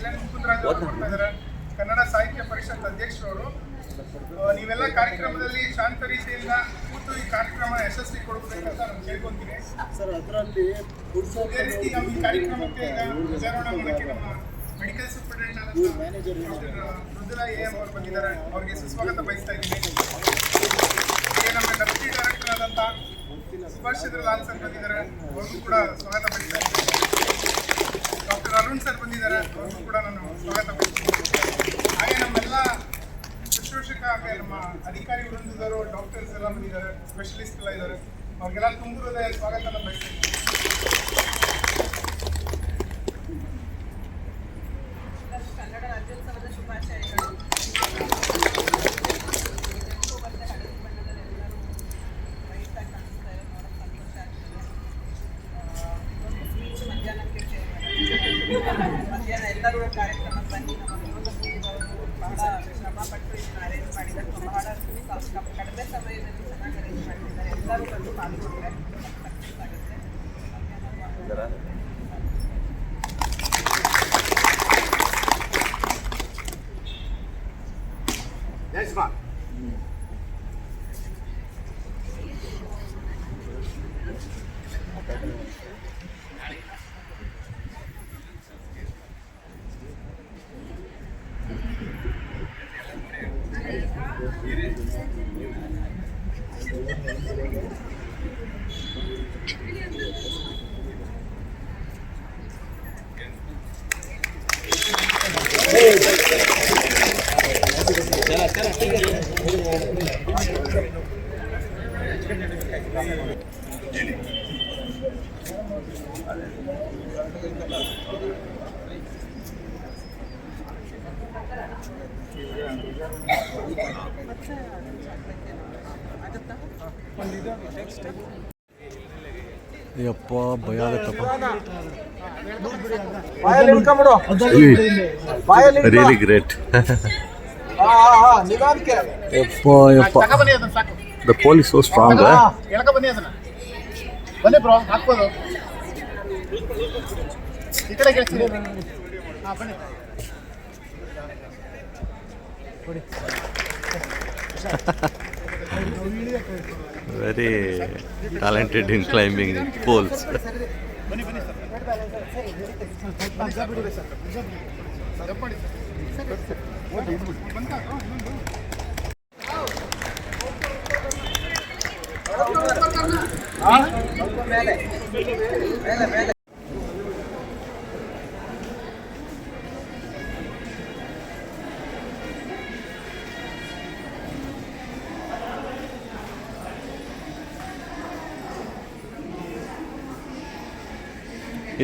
N Mukundaraj ಅವರು ಕೊಡ್ತಾ ಇದ್ದಾರೆ, ಕನ್ನಡ ಸಾಹಿತ್ಯ ಪರಿಷತ್ ಅಧ್ಯಕ್ಷರವರು. ನೀವೆಲ್ಲ ಕಾರ್ಯಕ್ರಮದಲ್ಲಿ ಶಾಂತ ರೀತಿಯಿಂದ ಕೂತು ಈ ಕಾರ್ಯಕ್ರಮ ಯಶಸ್ವಿ ಕೊಡಬೇಕಂತ ನಾನು ಕೇಳ್ಕೊಂತೀನಿ ಸರ್. ಅದರಲ್ಲಿ ಇದೇ ರೀತಿ ನಮ್ಮ ಈ ಕಾರ್ಯಕ್ರಮಕ್ಕೆ ಈಗ ಧ್ವಜಾರೋಹಣ ಮಾಡೋಕ್ಕೆ ನಮ್ಮ ಮೆಡಿಕಲ್ ಸೂಪರಿಂಟೆಂಡೆಂಟ್ ಮೃದುಲಾ AM ಅವರು ಬಂದಿದ್ದಾರೆ, ಅವರಿಗೆ ಸುಸ್ವಾಗತ ಬಯಸ್ತಾ ಇದ್ದೀನಿ. ಹಾಗೆ ನಮ್ಮ ಡೆಪ್ಯೂಟಿ ಡೈರೆಕ್ಟರ್ ಆದಂಥ ಸುಭಾಷ್ ಚಂದ್ರ ಲಾಲ್ ಸರ್ ಬಂದಿದ್ದಾರೆ, ಅವ್ರಿಗೂ ಕೂಡ ಸ್ವಾಗತ ಬಯಸ್ತಾ ಇದ್ದೀನಿ. ಡಾಕ್ಟರ್ ಅರುಣ್ ಸರ್ ಬಂದಿದ್ದಾರೆ, ಅವ್ರಿಗೂ ಕೂಡ ನಾನು ಸ್ವಾಗತ ಬಯಸ್ತೀನಿ. ಹಾಗೆ ನಮ್ಮೆಲ್ಲ ಶುಶ್ರೂಷಕ ಹಾಗೆ ನಮ್ಮ ಅಧಿಕಾರಿ ವೃಂದದವರು, ಡಾಕ್ಟರ್ಸ್ ಎಲ್ಲ ಬಂದಿದ್ದಾರೆ, ಸ್ಪೆಷಲಿಸ್ಟ್ ಎಲ್ಲ ಇದ್ದಾರೆ, ಅವ್ರಿಗೆಲ್ಲ ತುಂಬ ಹೃದಯ ಸ್ವಾಗತನ ಬಯಸ್ತೀನಿ. ಕನ್ನಡ ರಾಜ್ಯೋತ್ಸವದ ಶುಭಾಶಯಗಳು. ವೈಟಾಗಿ ಕಾಣಿಸ್ತಾ ಇದೆ, ನೋಡೋಕ್ಕೆ ಸಂತೋಷ ಆಗ್ತದೆ. ಒಂದು ಸ್ಪೀಚ್ ಮಧ್ಯಾಹ್ನಕ್ಕೆ ಮಧ್ಯಾಹ್ನ ಎಲ್ಲರೂ ಕಾರ್ಯಕ್ರಮಕ್ಕೆ ಬನ್ನಿ. ನಮ್ಮ ವಿನೋದವರು ಬಹಳ ಶ್ರಮಪಟ್ಟು ಇದನ್ನು ಅರೇಂಜ್ ಮಾಡಿದ್ದಾರೆ, ಬಹಳ ಕಡಿಮೆ ಸಮಯದಲ್ಲಿ ಚೆನ್ನಾಗಿ ಅರೇಂಜ್ ಮಾಡಿದ್ದಾರೆ. ಎಲ್ಲರೂ ಬಂದು ಪಾಲ್ಗೊಂಡ್ರೆ ಸಕ್ಸಸ್ ಆಗುತ್ತೆ. ಯಪ್ಪ ಭಯ ಆಗುತ್ತಪ್ಪ. Really great. ಯಪ್ಪ ಯಪ್ಪ, the pole is so strong. ಬನ್ನಿ ಬ್ರೋ, ಹಾಕ್ಬೋದು ಈ ಕಡೆ ಕೇಳ್ತೀನಿ. ಬನ್ನಿ very talented in climbing poles. ಬನ್ನಿ ಬನ್ನಿ ಸರ್.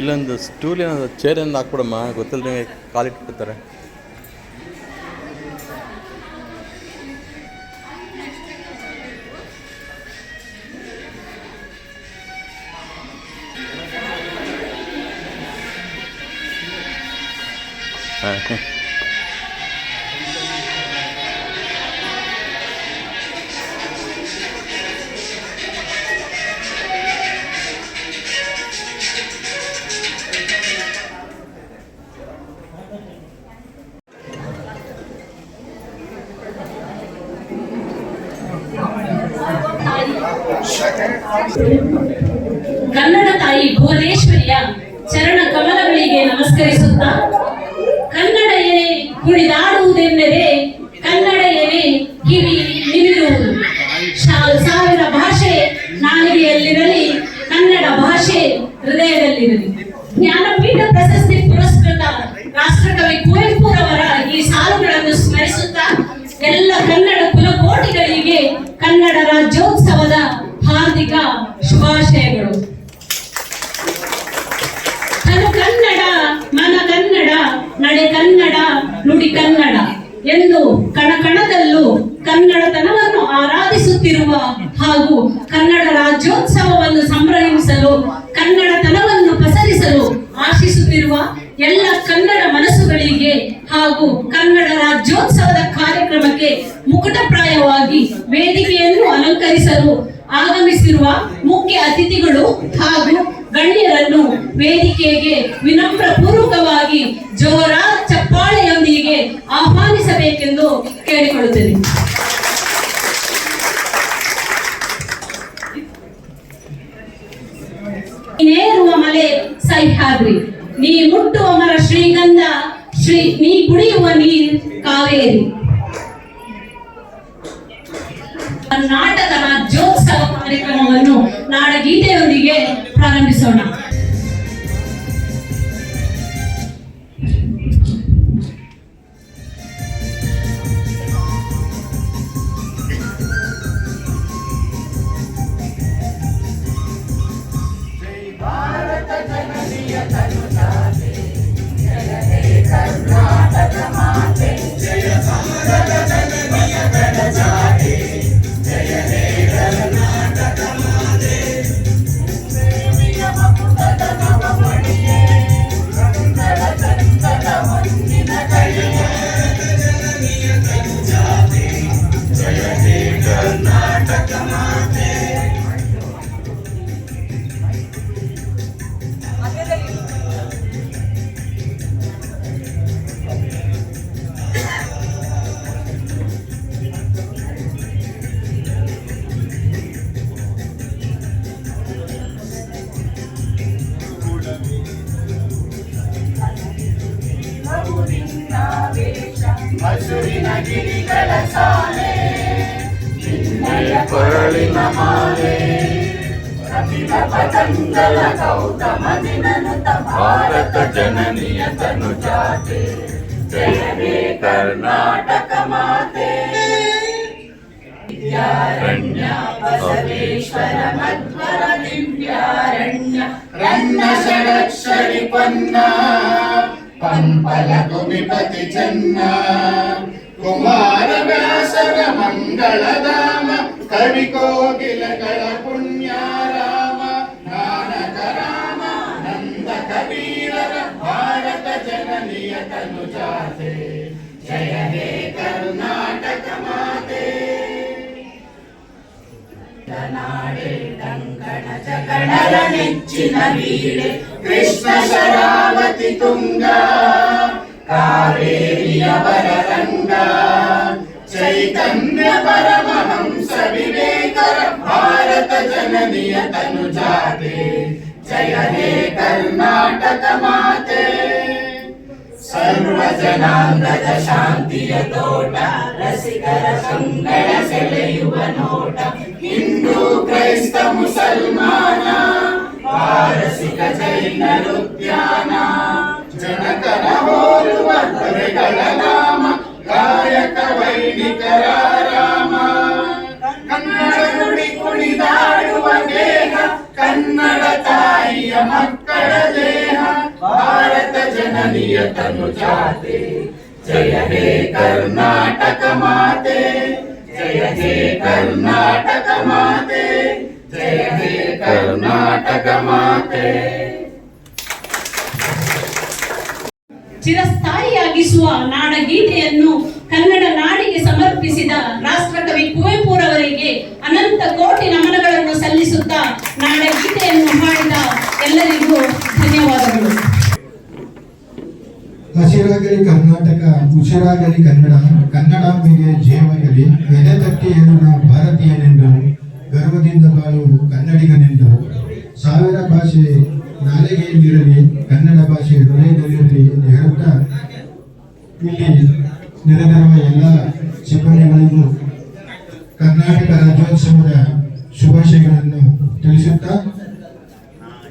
ಇಲ್ಲೊಂದು ಸ್ಟೂಲ್ ಏನೋ ಚೇರ್ ಏನೋ ಹಾಕ್ಬಿಡಮ್ಮ, ಗೊತ್ತಿಲ್ಲದೆ ಕಾಲಿಟ್ಬಿಡ್ತಾರೆ. ಕನ್ನಡ ತಾಯಿ ಭುವನೇಶ್ವರಿಯ ಚರಣ ಕಮಲಗಳಿಗೆ ನಮಸ್ಕರಿಸುತ್ತಾ, ಕನ್ನಡ ಎನೆ ಕುಣಿದಾಡುವುದೆಂದರೆ ಕನ್ನಡ ಎನೆ ಕಿವಿ ನಿಮಿರುವುದು. ಸಾವಿರ ಭಾಷೆ ನಾಲಿಗೆಯಲ್ಲಿರಲಿ, ಕನ್ನಡ ಭಾಷೆ ಹೃದಯದಲ್ಲಿರಲಿ. ಜ್ಞಾನಪೀಠ ಪ್ರಶಸ್ತಿ ಪುರಸ್ಕೃತ ರಾಷ್ಟ್ರಕವಿ ಕುವೆಂಪುರವರ ಈ ಸಾಲುಗಳನ್ನು ಸ್ಮರಿಸುತ್ತಾ, ಎಲ್ಲ ಕನ್ನಡ ಕುಲಕೋಟಿಗಳಿಗೆ ಕನ್ನಡ ರಾಜ್ಯೋತ್ಸವದ ಹಾರ್ದಿಕ ಶುಭಾಶಯಗಳು. ತನು ಕನ್ನಡ, ಮನ ಕನ್ನಡ, ನಡೆ ಕನ್ನಡ, ನುಡಿ ಕನ್ನಡ ಎಂದು ಕಣಕಣದಲ್ಲೂ ಕನ್ನಡತನವನ್ನು ಆರಾಧಿಸುತ್ತಿರುವ ಹಾಗೂ ಕನ್ನಡ ರಾಜ್ಯೋತ್ಸವವನ್ನು ಸಂಭ್ರಮಿಸಲು, ಕನ್ನಡತನವನ್ನು ಪಸರಿಸಲು ಆಶಿಸುತ್ತಿರುವ ಎಲ್ಲ ಕನ್ನಡ ಮನಸ್ಸುಗಳಿಗೆ ಹಾಗೂ ಕನ್ನಡ ರಾಜ್ಯೋತ್ಸವದ ಕಾರ್ಯಕ್ರಮಕ್ಕೆ ಮುಕುಟಪ್ರಾಯವಾಗಿ ವೇದಿಕೆಯನ್ನು ಅಲಂಕರಿಸಲು ಆಗಮಿಸಿರುವ ಮುಖ್ಯ ಅತಿಥಿಗಳು ಹಾಗೂ ಗಣ್ಯರನ್ನು ವೇದಿಕೆಗೆ ವಿನಮ್ರ ಪೂರ್ವಕವಾಗಿ ಜೋರಾದ ಚಪ್ಪಾಳೆಯೊಂದಿಗೆ ಆಹ್ವಾನಿಸಬೇಕೆಂದು ಕೇಳಿಕೊಳ್ಳುತ್ತೇನೆ. ನೀನೇರುವ ಮಲೆ ಸಹ್ಯಾದ್ರಿ, ನೀ ಮುಟ್ಟುವ ಮರ ಶ್ರೀಗಂಧ, ನೀ ಕುಡಿಯುವ ನೀರು ಕಾವೇರಿ. ಕರ್ನಾಟಕ ರಾಜ್ಯೋತ್ಸವ ಕಾರ್ಯಕ್ರಮವನ್ನು ನಾಡಗೀತೆಯೊಂದಿಗೆ ಪ್ರಾರಂಭಿಸೋಣ. ಹಸುರಿನ ಗಿರಿಗಳ ಸಾಲೆ, ನಿನ್ನಯ ಕೊರಳಿನ ಮಾಲೆ, ಅಖಿಲ ಪತಂಗಲ ಗೌತಮದಿ ನನುತ ಭಾರತ ಜನನಿಯ ತನು ಜಾತೆ. ಜಯ ಹೇ ಕರ್ನಾಟಕ ಮಾತೆ. ವಿದ್ಯಾರಣ್ಯ ಬಸವೇಶ್ವರ ಮಧ್ವರ ದಿವ್ಯಾರಣ್ಯ, ರನ್ನ ಷಡಕ್ಷರಿ ಪನ್ನ ಪಂಪಲ ಭೂಮಿಪತಿ ಚೆನ್ನ, ಕುಮಾರ ವ್ಯಾಸರ ಮಂಗಳಧಾಮ, ಕವಿ ಕೋಗಿಲಗಳ ಪುಣ್ಯಾರಾಮ, ನಾನಕ ರಾಮ ನಂದ ಕಬೀರರ ಭಾರತ ಜನನಿಯ ತನು ಜಾತೆ. ಜಯ ಹೇ ಕರ್ನಾಟಕ ಮಾತೆ. ನಾಡೆ ಕಂಕಣ ಜಗಣರ ನೆಚ್ಚಿನ ವೀಡೆ, ಕೃಷ್ಣ ಶರಾವತಿ ತುಂಗ, ಕಾವೇರಿಯ ವರರಂಗ, ಚೈತನ್ಯ ಪರಮಹಂಸ ವಿವೇಕರ ಭಾರತ ಜನನಿಯ ತನು ಜಾತೆ. ಜಯ ಹೇ ಕರ್ನಾಟಕ ಮಾತೆ. ಸರ್ವ ಜನಾಂಗದ ಶಾಂತಿಯ ತೋಟ, ರಸಿಕರ ಕಂಗಳ ಸೆಳೆಯುವ ನೋಟ, ಹಿಂದೂ ಕ್ರೈಸ್ತ ಮುಸಲ್ಮಾನ, ಪಾರಸಿಕ ಜೈನರು ಉದ್ಯಾನ, ಜನಕರ ಹೋಲುವ ದೊರೆಗಳ ನಾಮ, ಗಾಯಕ ವೈದಿಕರ ರಾಮ. ಕನ್ನಡ ನುಡಿ ಕುಣಿದಾಡುವ ದೇಹ, ಕನ್ನಡ ತಾಯಿಯ ಮಕ್ಕಳ ದೇಹ, ಭಾರತ ಜನನಿಯ ತನು ಜಾತೆ. ಜಯ ಹೇ ಕರ್ನಾಟಕ ಮಾತೆ. ಜಯ ಹೇ ಕರ್ನಾಟಕ ಮಾತೆ. ಜಯ ಹೇ ಕರ್ನಾಟಕ ಮಾತೆ. ಚಿರಸ್ಥಾಯಿಯಾಗಿಸುವ ನಾಡಗೀತೆಯನ್ನು ಕನ್ನಡ ನಾಡಿಗೆ ಸಮರ್ಪಿಸಿದ ರಾಷ್ಟ್ರಕವಿ ಕುವೆಂಪುರವರಿಗೆ ಅನಂತ ಕೋಟಿ ನಮನಗಳನ್ನು ಸಲ್ಲಿಸುತ್ತಾ ನಾಡಗೀತೆಯನ್ನು ಹಾಡಿದ ಎಲ್ಲರಿಗೂ ಧನ್ಯವಾದಗಳು. ಹಸಿರಾಗಲಿ ಕರ್ನಾಟಕ, ಉಸಿರಾಗಲಿ ಕನ್ನಡ, ಕನ್ನಡಾಂಬೆಗೆ ಜಯವಾಗಲಿ. ಎದೆ ತಟ್ಟಿ ಹೇಳುವ ಭಾರತೀಯನೆಂದು, ಗರ್ವದಿಂದ ಬಾಳು ಕನ್ನಡಿಗನೆಂದು. ಸಾವಿರ ಭಾಷೆ ನಾಲಿಗೆಯಲ್ಲಿರಲಿ, ಕನ್ನಡ ಭಾಷೆ ಹೃದಯದಲ್ಲಿರಲಿ ಎಂದು ಹೇಳುತ್ತಾ, ಇಲ್ಲಿ ನೆರೆದಿರುವ ಎಲ್ಲ ಸಿಬ್ಬಂದಿಗಳಿಗೂ ಕರ್ನಾಟಕ ರಾಜ್ಯೋತ್ಸವದ ಶುಭಾಶಯಗಳನ್ನು ತಿಳಿಸುತ್ತಾ,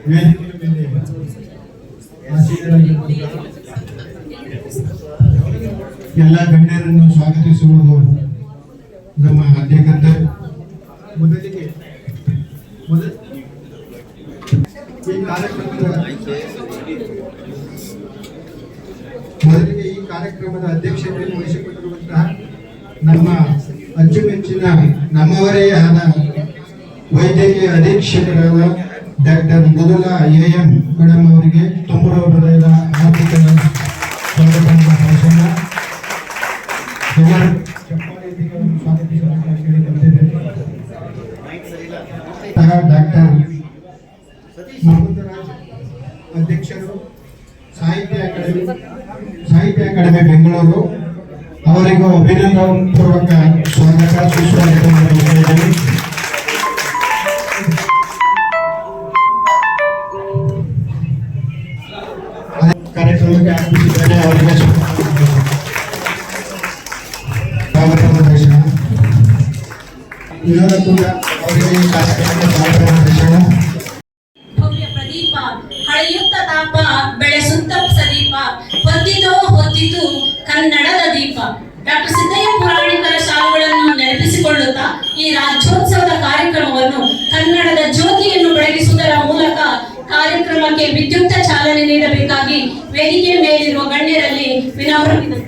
ವೇದಿಕೆಯ ಮೇಲೆ ಎಲ್ಲ ಗಣ್ಯರನ್ನು ಸ್ವಾಗತಿಸುವುದು ನಮ್ಮ ಅಧ್ಯಕ್ಷರು. ಮೊದಲಿಗೆ ಈ ಕಾರ್ಯಕ್ರಮದ ಅಧ್ಯಕ್ಷತೆಯನ್ನು ವಹಿಸಿಕೊಂಡಿರುವಂತಹ ನಮ್ಮ ಅಚ್ಚುಮೆಚ್ಚಿನ ನಮ್ಮವರೇ ಆದ ವೈದ್ಯಕೀಯ ಅಧೀಕ್ಷಕರಾದ ಡಾಕ್ಟರ್ ಮೃದುಲಾ ಎಂ ಮೇಡಮ್ ಅವರಿಗೆ ತುಂಬ ಹೃದಯದ ಆರ್ಥಿಕ ಸ್ವಾಗತವನ್ನು ಭಾಷಣ ಡಾಕ್ಟರ್ ಮುಕುಂದರಾಜ್ ಅಧ್ಯಕ್ಷರು, ಸಾಹಿತ್ಯ ಅಕಾಡೆಮಿ ಸಾಹಿತ್ಯ ಅಕಾಡೆಮಿ ಬೆಂಗಳೂರು ಅವರಿಗೂ ಅಭಿನಂದನ ಪೂರ್ವಕ ಸ್ವಾಗತ ಸುಸ್ವಾಗತ ಮಾಡಿದ್ದೇನೆ. ಕಾರ್ಯಕ್ರಮಕ್ಕೆ ಆಗಮಿಸಿದ್ದಾರೆ ಅವರಿಗೆ ಪ್ರದರ್ಶನ ವಿನೋದ ಕೂಡ ಅವರಿಗೆ ಕಾರ್ಯಕ್ರಮಕ್ಕೆ ಪ್ರದರ್ಶನ. ಭವ್ಯ ಪ್ರದೀಪ ಹಳೆಯುತ್ತ ತಾಪ ಬೆಳೆಸುತ್ತ ಸದೀಪ ಹೊತ್ತಿತೋ ಹೊತ್ತಿತು ಕನ್ನಡದ ದೀಪ. ಡಾಕ್ಟರ್ ಸಿದ್ದಯ್ಯ ಪುರಾಣಿಕರ ಸಾಲುಗಳನ್ನು ನೆನಪಿಸಿಕೊಳ್ಳುತ್ತಾ ಈ ರಾಜ್ಯೋತ್ಸವದ ಕಾರ್ಯಕ್ರಮವನ್ನು ಕನ್ನಡದ ಜ್ಯೋತಿಯನ್ನು ಬೆಳಗಿಸುವುದರ ಮೂಲಕ ಕಾರ್ಯಕ್ರಮಕ್ಕೆ ವಿದ್ಯುಕ್ತ ಚಾಲನೆ ನೀಡಬೇಕಾಗಿ ವೇದಿಕೆ ಮೇಲಿರುವ ಗಣ್ಯರಲ್ಲಿ ವಿನಮ್ರ ವಿನಂತಿ.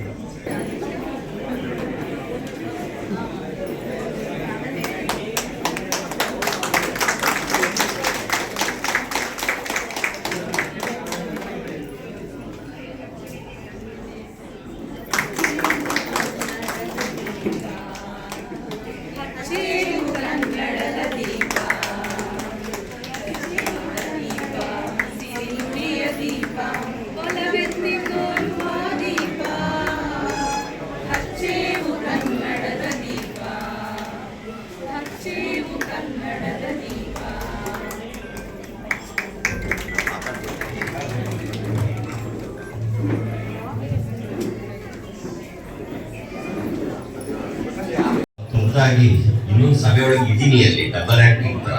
ತುರ್ತಾಗಿ ಇನ್ನೊಂದು ಸಭೆಯೊಳಗೆ ಇದ್ದೀನಿ, ಅಲ್ಲಿ ಡಬಲ್ ಆಕ್ಟಿಂಗ್ ತರ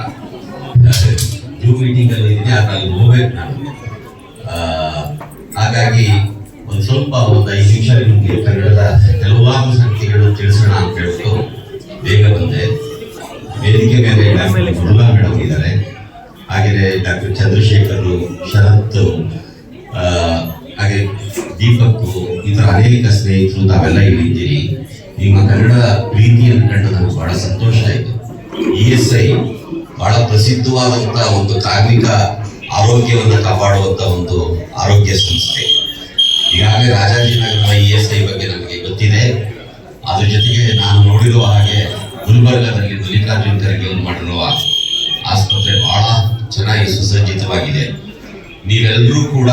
ಜೂಮ್ ಮೀಟಿಂಗ್ ಅಲ್ಲಿ ಇದ್ದೀನಿ, ಅದ್ರಲ್ಲಿ ಹೋಗ್ಬೇಕು ನಾನು. ಹಾಗಾಗಿ ಒಂದು ಸ್ವಲ್ಪ 5 ನಿಮಿಷ ನಿಮಗೆ ಕನ್ನಡದ ಕೆಲವಾರು ಸಂಗತಿಗಳು ತಿಳಿಸೋಣ ಅಂತ ಹೇಳ್ತು ಬೇಗ ಬಂದೆ. ವೇದಿಕೆ ಮೇಲೆ ಡಾಕ್ಟರ್ ಮುರುಘಾ ಮೇಡಮ್ ಇದ್ದಾರೆ, ಹಾಗೆಯೇ ಡಾಕ್ಟರ್ ಚಂದ್ರಶೇಖರ್, ಶರತ್, ಹಾಗೆ ದೀಪಕ್, ಈ ಥರ ಅನೇಕ ಸ್ನೇಹಿತರು ತಾವೆಲ್ಲ ಇಲ್ಲಿದ್ದೀರಿ. ನಿಮ್ಮ ಕನ್ನಡ ಪ್ರೀತಿಯನ್ನು ಕಂಡು ನನಗೆ ಬಹಳ ಸಂತೋಷ ಆಯಿತು. ESI ಬಹಳ ಪ್ರಸಿದ್ಧವಾದಂತಹ ಒಂದು ಕಾರ್ಮಿಕ ಆರೋಗ್ಯವನ್ನು ಕಾಪಾಡುವಂತ ಒಂದು ಆರೋಗ್ಯ ಸಂಸ್ಥೆ. ಈಗಾಗಲೇ ರಾಜಾಜಿನಗರದ ESI ಬಗ್ಗೆ ನಮಗೆ ಗೊತ್ತಿದೆ. ಅದ್ರ ಜೊತೆಗೆ ನಾನು ನೋಡಿರುವ ಹಾಗೆ ಗುಲ್ಬರ್ಗದಲ್ಲಿ ಮಲ್ಲಿಕಾರ್ಜುನ್ ಖರ್ಗೆ ಅವರು ಮಾಡಿರುವ ಆಸ್ಪತ್ರೆ ಬಹಳ ಚೆನ್ನಾಗಿ ಸುಸಜ್ಜಿತವಾಗಿದೆ. ನೀವೆಲ್ಲರೂ ಕೂಡ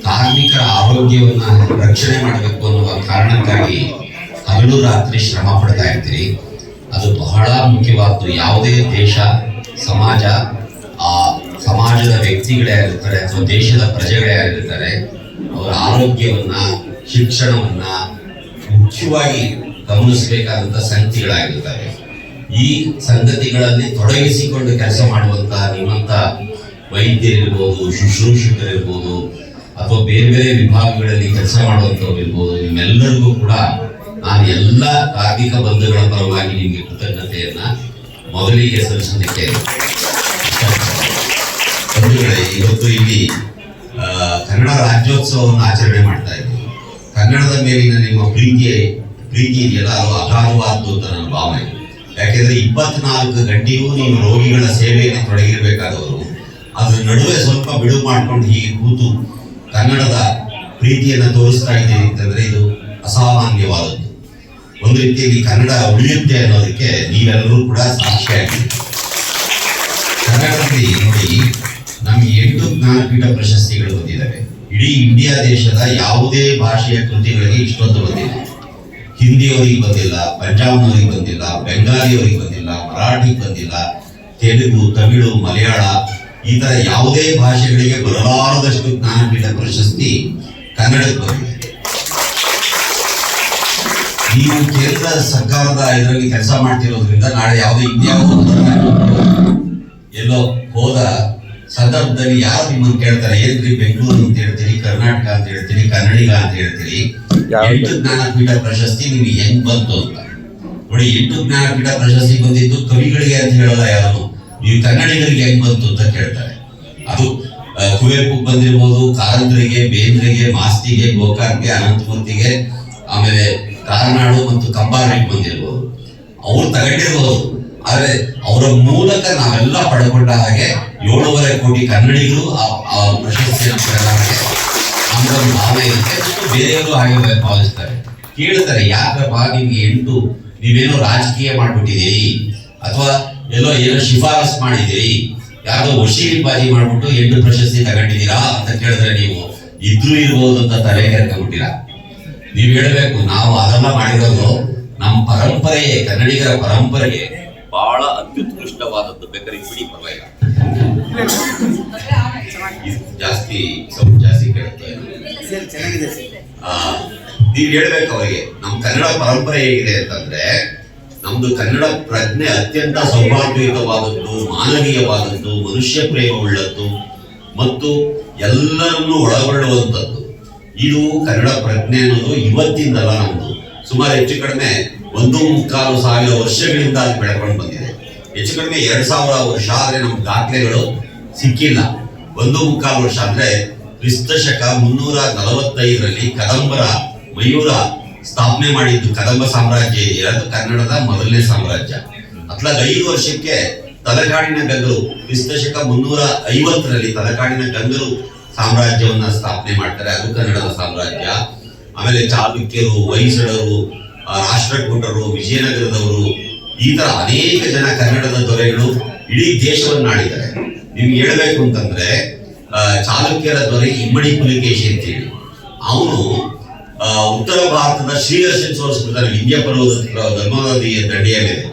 ಕಾರ್ಮಿಕರ ಆರೋಗ್ಯವನ್ನು ರಕ್ಷಣೆ ಮಾಡಬೇಕು ಅನ್ನುವ ಕಾರಣಕ್ಕಾಗಿ ಹಗಲು ರಾತ್ರಿ ಶ್ರಮ ಪಡ್ತಾ ಇರ್ತೀರಿ. ಅದು ಬಹಳ ಮುಖ್ಯವಾದ್ದು. ಯಾವುದೇ ದೇಶ, ಸಮಾಜ, ಆ ಸಮಾಜದ ವ್ಯಕ್ತಿಗಳೇ ಆಗಿರ್ತಾರೆ ಅಥವಾ ದೇಶದ ಪ್ರಜೆಗಳೇ ಆಗಿರ್ತಾರೆ, ಅವರ ಆರೋಗ್ಯವನ್ನ, ಶಿಕ್ಷಣವನ್ನ ಮುಖ್ಯವಾಗಿ ಗಮನಿಸಬೇಕಾದಂಥ ಸಂಗತಿಗಳಾಗಿರ್ತವೆ. ಈ ಸಂಗತಿಗಳಲ್ಲಿ ತೊಡಗಿಸಿಕೊಂಡು ಕೆಲಸ ಮಾಡುವಂತಹ ನಿಮ್ಮಂತ ವೈದ್ಯರಿರ್ಬೋದು, ಶುಶ್ರೂಷಕರಿರ್ಬೋದು, ಅಥವಾ ಬೇರೆ ಬೇರೆ ವಿಭಾಗಗಳಲ್ಲಿ ಕೆಲಸ ಮಾಡುವಂಥವ್ರು ಇರ್ಬೋದು, ನಿಮ್ಮೆಲ್ಲರಿಗೂ ಕೂಡ ನಾನು ಎಲ್ಲ ಕಾರ್ಮಿಕ ಬಂಧುಗಳ ಪರವಾಗಿ ನಿಮಗೆ ಕೃತಜ್ಞತೆಯನ್ನ ಮೊದಲಿಗೆ ಸಲ್ಲಿಸಲಿಕ್ಕೆ ಬಂಧುಗಳೇ. ಇವತ್ತು ಇಲ್ಲಿ ಕನ್ನಡ ರಾಜ್ಯೋತ್ಸವವನ್ನು ಆಚರಣೆ ಮಾಡ್ತಾ ಇದ್ದೀವಿ. ಕನ್ನಡದ ಮೇಲಿನ ನಿಮ್ಮ ಪ್ರೀತಿ ಇದೆಯಲ್ಲ, ಅದು ಅಗಾಧವಾದ್ದು ಅಂತ ನನ್ನ ಭಾವನೆ. ಯಾಕೆಂದ್ರೆ 24 ಗಂಟೆಯೂ ನೀವು ರೋಗಿಗಳ ಸೇವೆಯಲ್ಲಿ ತೊಡಗಿರಬೇಕಾದವರು, ಅದ್ರ ನಡುವೆ ಸ್ವಲ್ಪ ಬಿಡುವು ಮಾಡ್ಕೊಂಡು ಹೀಗೆ ಕೂತು ಕನ್ನಡದ ಪ್ರೀತಿಯನ್ನು ತೋರಿಸ್ತಾ ಇದ್ದೀರಿ ಅಂತಂದ್ರೆ ಇದು ಅಸಾಮಾನ್ಯವಾದದ್ದು. ಒಂದು ರೀತಿಯಲ್ಲಿ ಕನ್ನಡ ಉಳಿಯುತ್ತೆ ಅನ್ನೋದಕ್ಕೆ ನೀವೆಲ್ಲರೂ ಕೂಡ ಸಾಕ್ಷಿಯಾಗಿದ್ದೀರಿ. ಕನ್ನಡದಲ್ಲಿ ನೋಡಿ, ನಮಗೆ 8 ಜ್ಞಾನಪೀಠ ಪ್ರಶಸ್ತಿಗಳು ಬಂದಿದ್ದಾವೆ. ಇಡೀ ಇಂಡಿಯಾ ದೇಶದ ಯಾವುದೇ ಭಾಷೆಯ ಕೃತಿಗಳಿಗೆ ಇಷ್ಟೊಂದು ಬಂದಿಲ್ಲ. ಹಿಂದಿಯವರಿಗೆ ಬಂದಿಲ್ಲ, ಪಂಜಾಬ್ನವರಿಗೆ ಬಂದಿಲ್ಲ, ಬೆಂಗಾಲಿಯವರಿಗೆ ಬಂದಿಲ್ಲ, ಮರಾಠಿಗೆ ಬಂದಿಲ್ಲ, ತೆಲುಗು, ತಮಿಳು, ಮಲಯಾಳ, ಈ ತರ ಯಾವುದೇ ಭಾಷೆಗಳಿಗೆ ಬರಲಾರದಷ್ಟು ಜ್ಞಾನಪೀಠ ಪ್ರಶಸ್ತಿ ಕನ್ನಡಕ್ಕೆ ಬಂದಿದೆ. ನೀವು ಕೇಂದ್ರ ಸರ್ಕಾರದ ಇದರಲ್ಲಿ ಕೆಲಸ ಮಾಡ್ತಿರೋದ್ರಿಂದ ನಾಳೆ ಯಾವುದೇ ಇನ್ಯಾವುದೋ ಎಲ್ಲೋ ಹೋದ ಸಂದರ್ಭದಲ್ಲಿ ಯಾರು ನಿಮ್ಮನ್ನು ಕೇಳ್ತಾರೆ, ಏನ್ರಿ ಬೆಂಗಳೂರು ಅಂತ ಹೇಳ್ತೀರಿ, ಕರ್ನಾಟಕ ಅಂತ ಹೇಳ್ತೀರಿ, ಕನ್ನಡಿಗ ಅಂತ ಹೇಳ್ತೀರಿ, 8 ಜ್ಞಾನಪೀಠ ಪ್ರಶಸ್ತಿ ನಿಮಗೆ ಹೆಂಗ್ ಬಂತು ಅಂತ ನೋಡಿ. 8 ಜ್ಞಾನಪೀಠ ಪ್ರಶಸ್ತಿ ಬಂದಿದ್ದು ಕವಿಗಳಿಗೆ ಅಂತ ಹೇಳಲ್ಲ ಯಾರು, ನೀವು ಕನ್ನಡಿಗರಿಗೆ ಹೆಂಗ್ ಬಂತು ಅಂತ ಕೇಳ್ತಾರೆ. ಅದು ಕುವೆಂಪು ಬಂದಿರ್ಬೋದು, ಕಾರಂತರಿಗೆ, ಬೇಂದ್ರಿಗೆ, ಮಾಸ್ತಿಗೆ, ಗೋಕಾಕ್ಗೆ, ಅನಂತಮೂರ್ತಿಗೆ, ಆಮೇಲೆ ಕಾರ್ನಾಡು ಮತ್ತು ಕಂಬಾರಿಗೆ ಬಂದಿರ್ಬೋದು, ಅವ್ರು ತಗೊಂಡಿರ್ಬೋದು. ಆದ್ರೆ ಅವರ ಮೂಲಕ ನಾವೆಲ್ಲ ಪಡ್ಕೊಂಡ ಹಾಗೆ 7.5 ಕೋಟಿ ಕನ್ನಡಿಗರು ಆ ಪ್ರಶಸ್ತಿಯನ್ನು ಪಡೆದಾಗೆ ನಮ್ಗೊಂದು ಭಾವನೆ ಇರುತ್ತೆ. ಬೇರೆಯವರು ಹಾಗೆ ಭಾವಿಸ್ತಾರೆ, ಕೇಳ್ತಾರೆ, ಯಾಕಪ್ಪ ನಿಮ್ಗೆ 8 ನೀವೇನೋ ರಾಜಕೀಯ ಮಾಡ್ಬಿಟ್ಟಿದ್ದೀರಿ ಅಥವಾ ಏನೋ ಶಿಫಾರಸ್ ಮಾಡಿದ್ದೀರಿ, ಯಾವ್ದೋ ವಶೀಲಿಬಾಜಿ ಮಾಡ್ಬಿಟ್ಟು 8 ಪ್ರಶಸ್ತಿ ತಗೊಂಡಿದ್ದೀರಾ ಅಂತ ಕೇಳಿದ್ರೆ ನೀವು ಇದ್ರೂ ಇರ್ಬೋದು ಅಂತ ತಲೆ ಕೆರ್ಕೊಂಡ್ಬಿಟ್ಟಿರ. ನೀವ್ ಹೇಳ್ಬೇಕು, ನಾವು ಅದೆಲ್ಲ ಮಾಡಿರೋದು ನಮ್ಮ ಪರಂಪರೆಯೇ, ಕನ್ನಡಿಗರ ಪರಂಪರೆಗೆ ಬಹಳ ಅತ್ಯುತ್ಕೃಷ್ಟವಾದದ್ದು. ಬೇಕಾದ್ರೆ ಬಿಡಿ, ಪರವಾಗಿಲ್ಲ, ಜಾಸ್ತಿ ಸ್ವಲ್ಪ ಜಾಸ್ತಿ ಕೇಳುತ್ತೆ. ನೀವ್ ಹೇಳ್ಬೇಕು ಅವರಿಗೆ, ನಮ್ ಕನ್ನಡ ಪರಂಪರೆ ಹೇಗಿದೆ ಅಂತಂದ್ರೆ, ನಮ್ದು ಕನ್ನಡ ಪ್ರಜ್ಞೆ ಅತ್ಯಂತ ಸೌಹಾರ್ದಯುತವಾದದ್ದು, ಮಾನವೀಯವಾದದ್ದು, ಮನುಷ್ಯ ಪ್ರೇಮ ಉಳ್ಳದ್ದು ಮತ್ತು ಎಲ್ಲರನ್ನೂ ಒಳಗೊಳ್ಳುವಂಥದ್ದು. ಇದು ಕನ್ನಡ ಪ್ರಜ್ಞೆ ಅನ್ನೋದು ಇವತ್ತಿಂದಲ್ಲ, ನಮ್ದು ಸುಮಾರು ಹೆಚ್ಚು ಕಡಿಮೆ 1,400,000 ವರ್ಷಗಳಿಂದ ಅದು ಬೆಳ್ಕೊಂಡು ಬಂದಿದೆ. ಹೆಚ್ಚು ಕಡಿಮೆ 2,000 ವರ್ಷ ಆದ್ರೆ ನಮ್ ದಾಖಲೆಗಳು ಸಿಕ್ಕಿಲ್ಲ. 1,400,000 ವರ್ಷ ಅಂದ್ರೆ ಕ್ರಿಸ್ತಶಕ 345ರಲ್ಲಿ ಕದಂಬರ ಮಯೂರ ಸ್ಥಾಪನೆ ಮಾಡಿದ್ದು ಕದಂಬ ಸಾಮ್ರಾಜ್ಯ ಇದೆಯಲ್ಲ, ಅದು ಕನ್ನಡದ ಮೊದಲನೇ ಸಾಮ್ರಾಜ್ಯ. ಅತ್ಲಾಗ 5 ವರ್ಷಕ್ಕೆ ತಲಕಾಡಿನ ಗಂಗರು ಕ್ರಿಸ್ತಶಕ 350ರಲ್ಲಿ ತಲಕಾಡಿನ ಗಂಗರು ಸಾಮ್ರಾಜ್ಯವನ್ನ ಸ್ಥಾಪನೆ ಮಾಡ್ತಾರೆ, ಅದು ಕನ್ನಡದ ಸಾಮ್ರಾಜ್ಯ. ಆಮೇಲೆ ಚಾಲುಕ್ಯರು, ಹೊಯ್ಸಳರು, ರಾಷ್ಟ್ರಕೂಟರು, ವಿಜಯನಗರದವರು, ಈ ತರ ಅನೇಕ ಜನ ಕನ್ನಡದ ದೊರೆಗಳು ಇಡೀ ದೇಶವನ್ನ ಆಳಿದ್ದಾರೆ. ನಿಮ್ಗೆ ಹೇಳ್ಬೇಕು ಅಂತಂದ್ರೆ, ಚಾಲುಕ್ಯರ ದೊರೆ ಇಮ್ಮಡಿ ಪುಲಿಕೇಶಿ ಅಂತೇಳಿ, ಅವನು ಉತ್ತರ ಭಾರತದ ಶ್ರೀಹರ್ಷನ್ ಸೋಲಿಸ್ಬಿಡ್ತಾನೆ ವಿಂಧ್ಯ ಪರ್ವತ ಧರ್ಮನದಿಯ ದಂಡೆಯ ಮೇಲೆ.